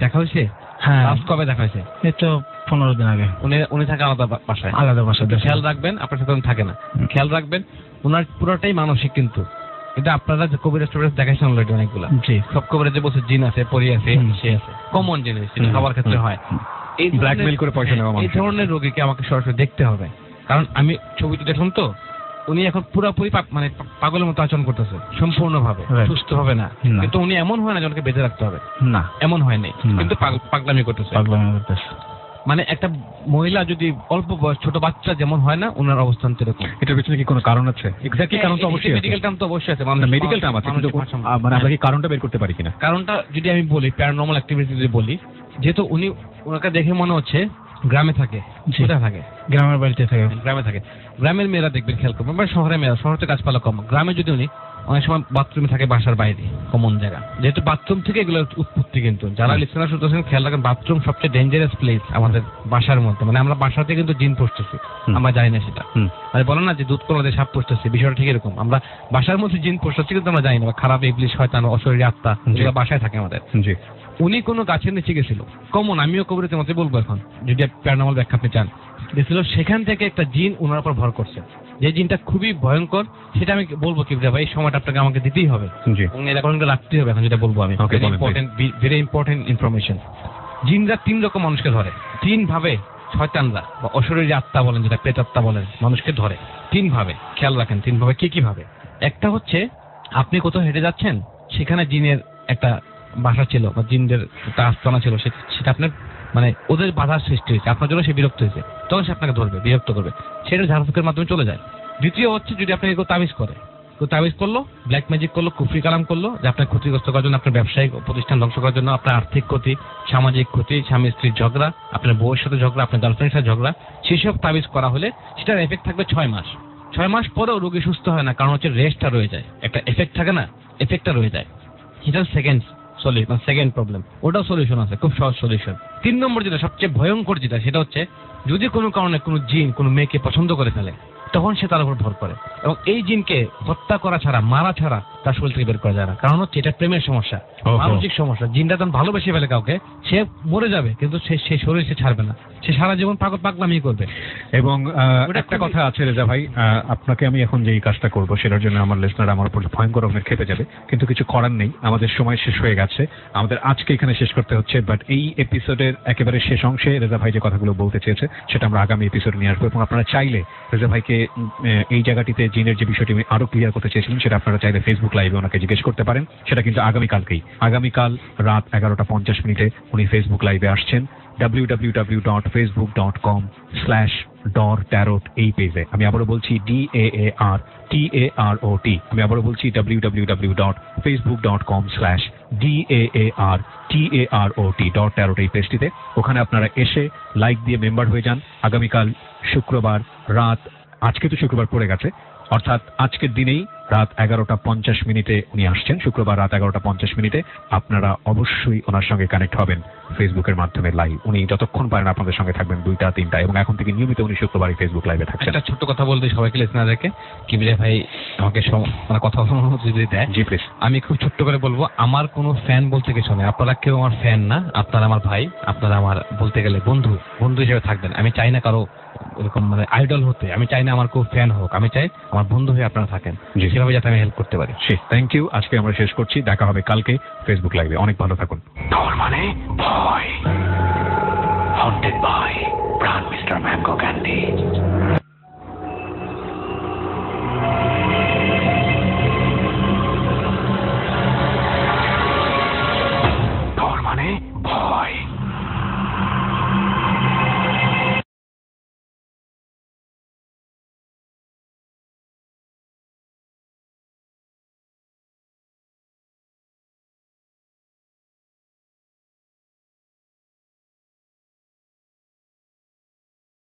দেখা হয়েছে? হ্যাঁ। লাস্ট কবে দেখা হয়েছে? এই তো 15 দিন আগে। উনি থাকে আলাদা বাসায়? আলাদা বাসায়। খেয়াল রাখবেন, আপনার সাথে উনি থাকে না, খেয়াল রাখবেন। ওনার পুরোটাই মানসিক, কিন্তু এটা আপনারা যে কবিরাজ টবিরাজ দেখাইছেন অলরেডি অনেকগুলা। জি। সব কবিরাজে বলছে জিন আছে, পরি আছে, সে আছে, কমন জিনিস, যেটা সবার ক্ষেত্রে হয়। এই ব্ল্যাকমেল করে পয়সা নেওয়া মানুষ। এই ধরনের রোগীকে আমাকে সরাসরি দেখতে হবে, কারণ আমি ছবিতে দেখুন তো উনি এখন পুরোপুরি মানে পাগলের মতো আচরণ করতেছে, সম্পূর্ণভাবে সুস্থ হবে না। কিন্তু উনি এমন হয় না যে ওনাকে বেঁধে রাখতে হবে, না এমন হয় নাই, কিন্তু পাগলামি করতেছে। মানে একটা মহিলা যদি অল্প বয়স, ছোট বাচ্চা যেমন হয় না, ওনার অবস্থান এরকম। এটার পিছনে কি কোনো কারণ আছে? এক্স্যাক্টলি কারণ তো অবশ্যই আছে। মেডিকেল টার্ম তো অবশ্যই আছে, মেডিকেল টার্ম আছে, কিন্তু মানে আমরা কি কারণটা বের করতে পারি কিনা? কারণটা যদি আমি বলি, প্যারানর্মাল অ্যাক্টিভিটি যদি বলি, যেহেতু ওনাকে দেখে মনে হচ্ছে গ্রামে থাকে। কোথায় থাকে? গ্রামের বাড়িতে থাকে। গ্রামে থাকে। গ্রামের মেয়েরা দেখবেন খেয়াল করবেন, বা শহরের মেয়েরা, শহরে গাছপালা কম, গ্রামে যদি উনি অনেক সময় বাথরুমে থাকে, বাসার বাইরে কমন জায়গা, যেহেতু বাথরুম থেকে এগুলো উৎপত্তি। কিন্তু যারা লিসেনার শুনতেছেন খেয়াল রাখেন, বাথরুম সবচেয়ে ডেঞ্জারাস প্লেস আমাদের বাসার মধ্যে। মানে আমরা বাসাতে কিন্তু জিন পুষতেছি, আমরা জানি না সেটা। মানে বলেন না যে দুধ কলাতে সাপ পুষতেছি, বিষয়টা ঠিক এরকম। আমরা বাসার মধ্যে জিন পুষতেছি কিন্তু আমরা জানি না, খারাপ ইবলিশ, শয়তান, অশরীরী আত্মা, যেগুলো বাসায় থাকে আমাদের। জি। উনি কোনো গাছের নিচে গেছিল, কমন, আমিও কবিরাজের মতে বলবো এখন, যদি প্যারানর্মাল ব্যাখ্যা আপনি চান, গেছিল, সেখান থেকে একটা জিন ওনার উপর ভর করছে, যে জিনটা খুবই ভয়ঙ্কর। সেটা আমি বলবো কি ভাই, এই সময়টা আপনাকে আমাকে দিতেই হবে, রাখতেই হবে। এখন যেটা বলবো আমি, ভেরি ইম্পর্টেন্ট ইনফরমেশন। জিনরা 3 রকম মানুষকে ধরে, 3 ভাবে। শয়তানরা বা অশরীরী আত্মা বলেন, যেটা প্রেতাত্মা বলেন, মানুষকে ধরে 3 ভাবে। খেয়াল রাখেন 3 ভাবে কি ভাবে। একটা হচ্ছে আপনি কোথাও হেঁটে যাচ্ছেন, সেখানে জিনের একটা বাসা ছিল বা জিনদের একটা আস্তানা ছিল, সেটা আপনার মানে ওদের বাধার সৃষ্টি হয়েছে, আপনার জন্য সে বিরক্ত হয়েছে, তখন সে আপনাকে ধরবে, বিরক্ত করবে, সেটা ঝাড়ফুঁকের মাধ্যমে চলে যায়। দ্বিতীয় হচ্ছে যদি আপনাকে কেউ তাবিজ করে, কেউ তাবিজ করলো, ব্ল্যাক ম্যাজিক করলো, কুফরি কালাম করলো, যে আপনার ক্ষতিগ্রস্ত করার জন্য, আপনার ব্যবসায়িক প্রতিষ্ঠান ধ্বংস করার জন্য, আপনার আর্থিক ক্ষতি, সামাজিক ক্ষতি, স্বামী স্ত্রীর ঝগড়া, আপনার বউয়ের সাথে ঝগড়া, আপনার গার্লফ্রেন্ডের সাথে ঝগড়া, সেসব তাবিজ করা হলে সেটার এফেক্ট থাকবে 6 মাস। 6 মাস পরেও রোগী সুস্থ হয় না, কারণ হচ্ছে রেস্টটা রয়ে যায়, একটা এফেক্ট থাকে না, এফেক্টটা রয়ে যায়। সেটা সেকেন্ড প্রবলেম, ওটাও সলিউশন আছে, খুব সহজ সলিউশন। 3 নম্বর যেটা সবচেয়ে ভয়ঙ্কর যেটা, সেটা হচ্ছে যদি কোনো কারণে কোনো জিন কোনো মেয়েকে পছন্দ করে ফেলে, তখন সে তার উপর ভর করে, এবং এই জিনকে হত্যা করা ছাড়া, মারা ছাড়া তার শরীর থেকে বের করা যায় না। কারণ হচ্ছে এটা প্রেমের সমস্যা, মানসিক সমস্যা। জিনটা যখন ভালোবেসে ফেলে কাউকে, সে মরে যাবে, কিন্তু সে শরীর সে ছাড়বে না, সে সারা জীবন পাগলামি করবে। এবং একটা কথা আছে রেজা ভাই, আপনাকে আমি এখন যেই কাজটা করবো সেটার জন্য আমার লিসনার আমার উপর ভয়ঙ্কর রকমের খেপে যাবে, কিন্তু কিছু করার নেই, আমাদের সময় শেষ হয়ে গেছে, আমাদের আজকে এখানে শেষ করতে হচ্ছে। বাট এই এপিসোডের একেবারে শেষ অংশে রেজা ভাই যে কথাগুলো বলতে চেয়েছে সেটা আমরা আগামী এপিসোডে নিয়ে আসবো, এবং আপনারা চাইলে রেজা ভাইকে এই জায়গাটিতে জিনের যে বিষয়টি আমি আরো ক্লিয়ার করতে চেয়েছিলাম, সেটা আপনারা চাইলে ফেসবুক লাইভে ওনাকে জিজ্ঞেস করতে পারেন। সেটা কিন্তু আগামীকাল রাত 11:50 উনি ফেসবুক লাইভে আসছেন www.facebook.com/dortarot এই পেজে। আমি আবারও বলছি DAARTAROT, আমি আবারও বলছি www.facebook.com/DAARTAROT dortarot এই পেজটিতে। ওখানে আপনারা এসে লাইক দিয়ে মেম্বার হয়ে যান। আগামীকাল শুক্রবার রাত, আজকে তো শুক্রবার পড়ে গেছে, অর্থাৎ আজকের দিনেই রাত 11:50 উনি আসছেন, শুক্রবার রাত 11:50 আপনারা অবশ্যই ওনার সঙ্গে কানেক্ট হবেন ফেসবুকের মাধ্যমে লাইভ। উনি যতক্ষণ পারেন আপনাদের সঙ্গে থাকবেন 2টা 3টা, এবং এখন থেকে নিয়মিত উনি শুক্রবারই ফেসবুক লাইভে থাকছেন। একটা ছোট্ট কথা বলতে সবাইকে লিসনারদেরকে, কিবরিয়া ভাই আমাকে মানে কথা বলার অনুমতি যদি দেয়। জি প্লিজ। আমি খুব ছোট্ট করে বলবো, আমার কোনো ফ্যান বলতে কিছু নেই। আপনারা কেউ আমার ফ্যান না, আপনারা আমার ভাই, আপনারা আমার বলতে গেলে বন্ধু হিসেবে থাকবেন। আমি চাই না কারো এরকম মানে আইডল হতে, আমি চাই না আমার কেউ ফ্যান হোক, আমি চাই আমার বন্ধু হয়ে আপনারা থাকেন, সেভাবে যাতে আমি হেল্প করতে পারি। Thank you. আজকে আমরা শেষ করছি, দেখা হবে কালকে ফেসবুক লাইভে। অনেক ভালো থাকুন। তার মানে ভয়, হন্টেড বাই প্রাণ মিস্টার ম্যাঙ্গো ক্যান্ডি।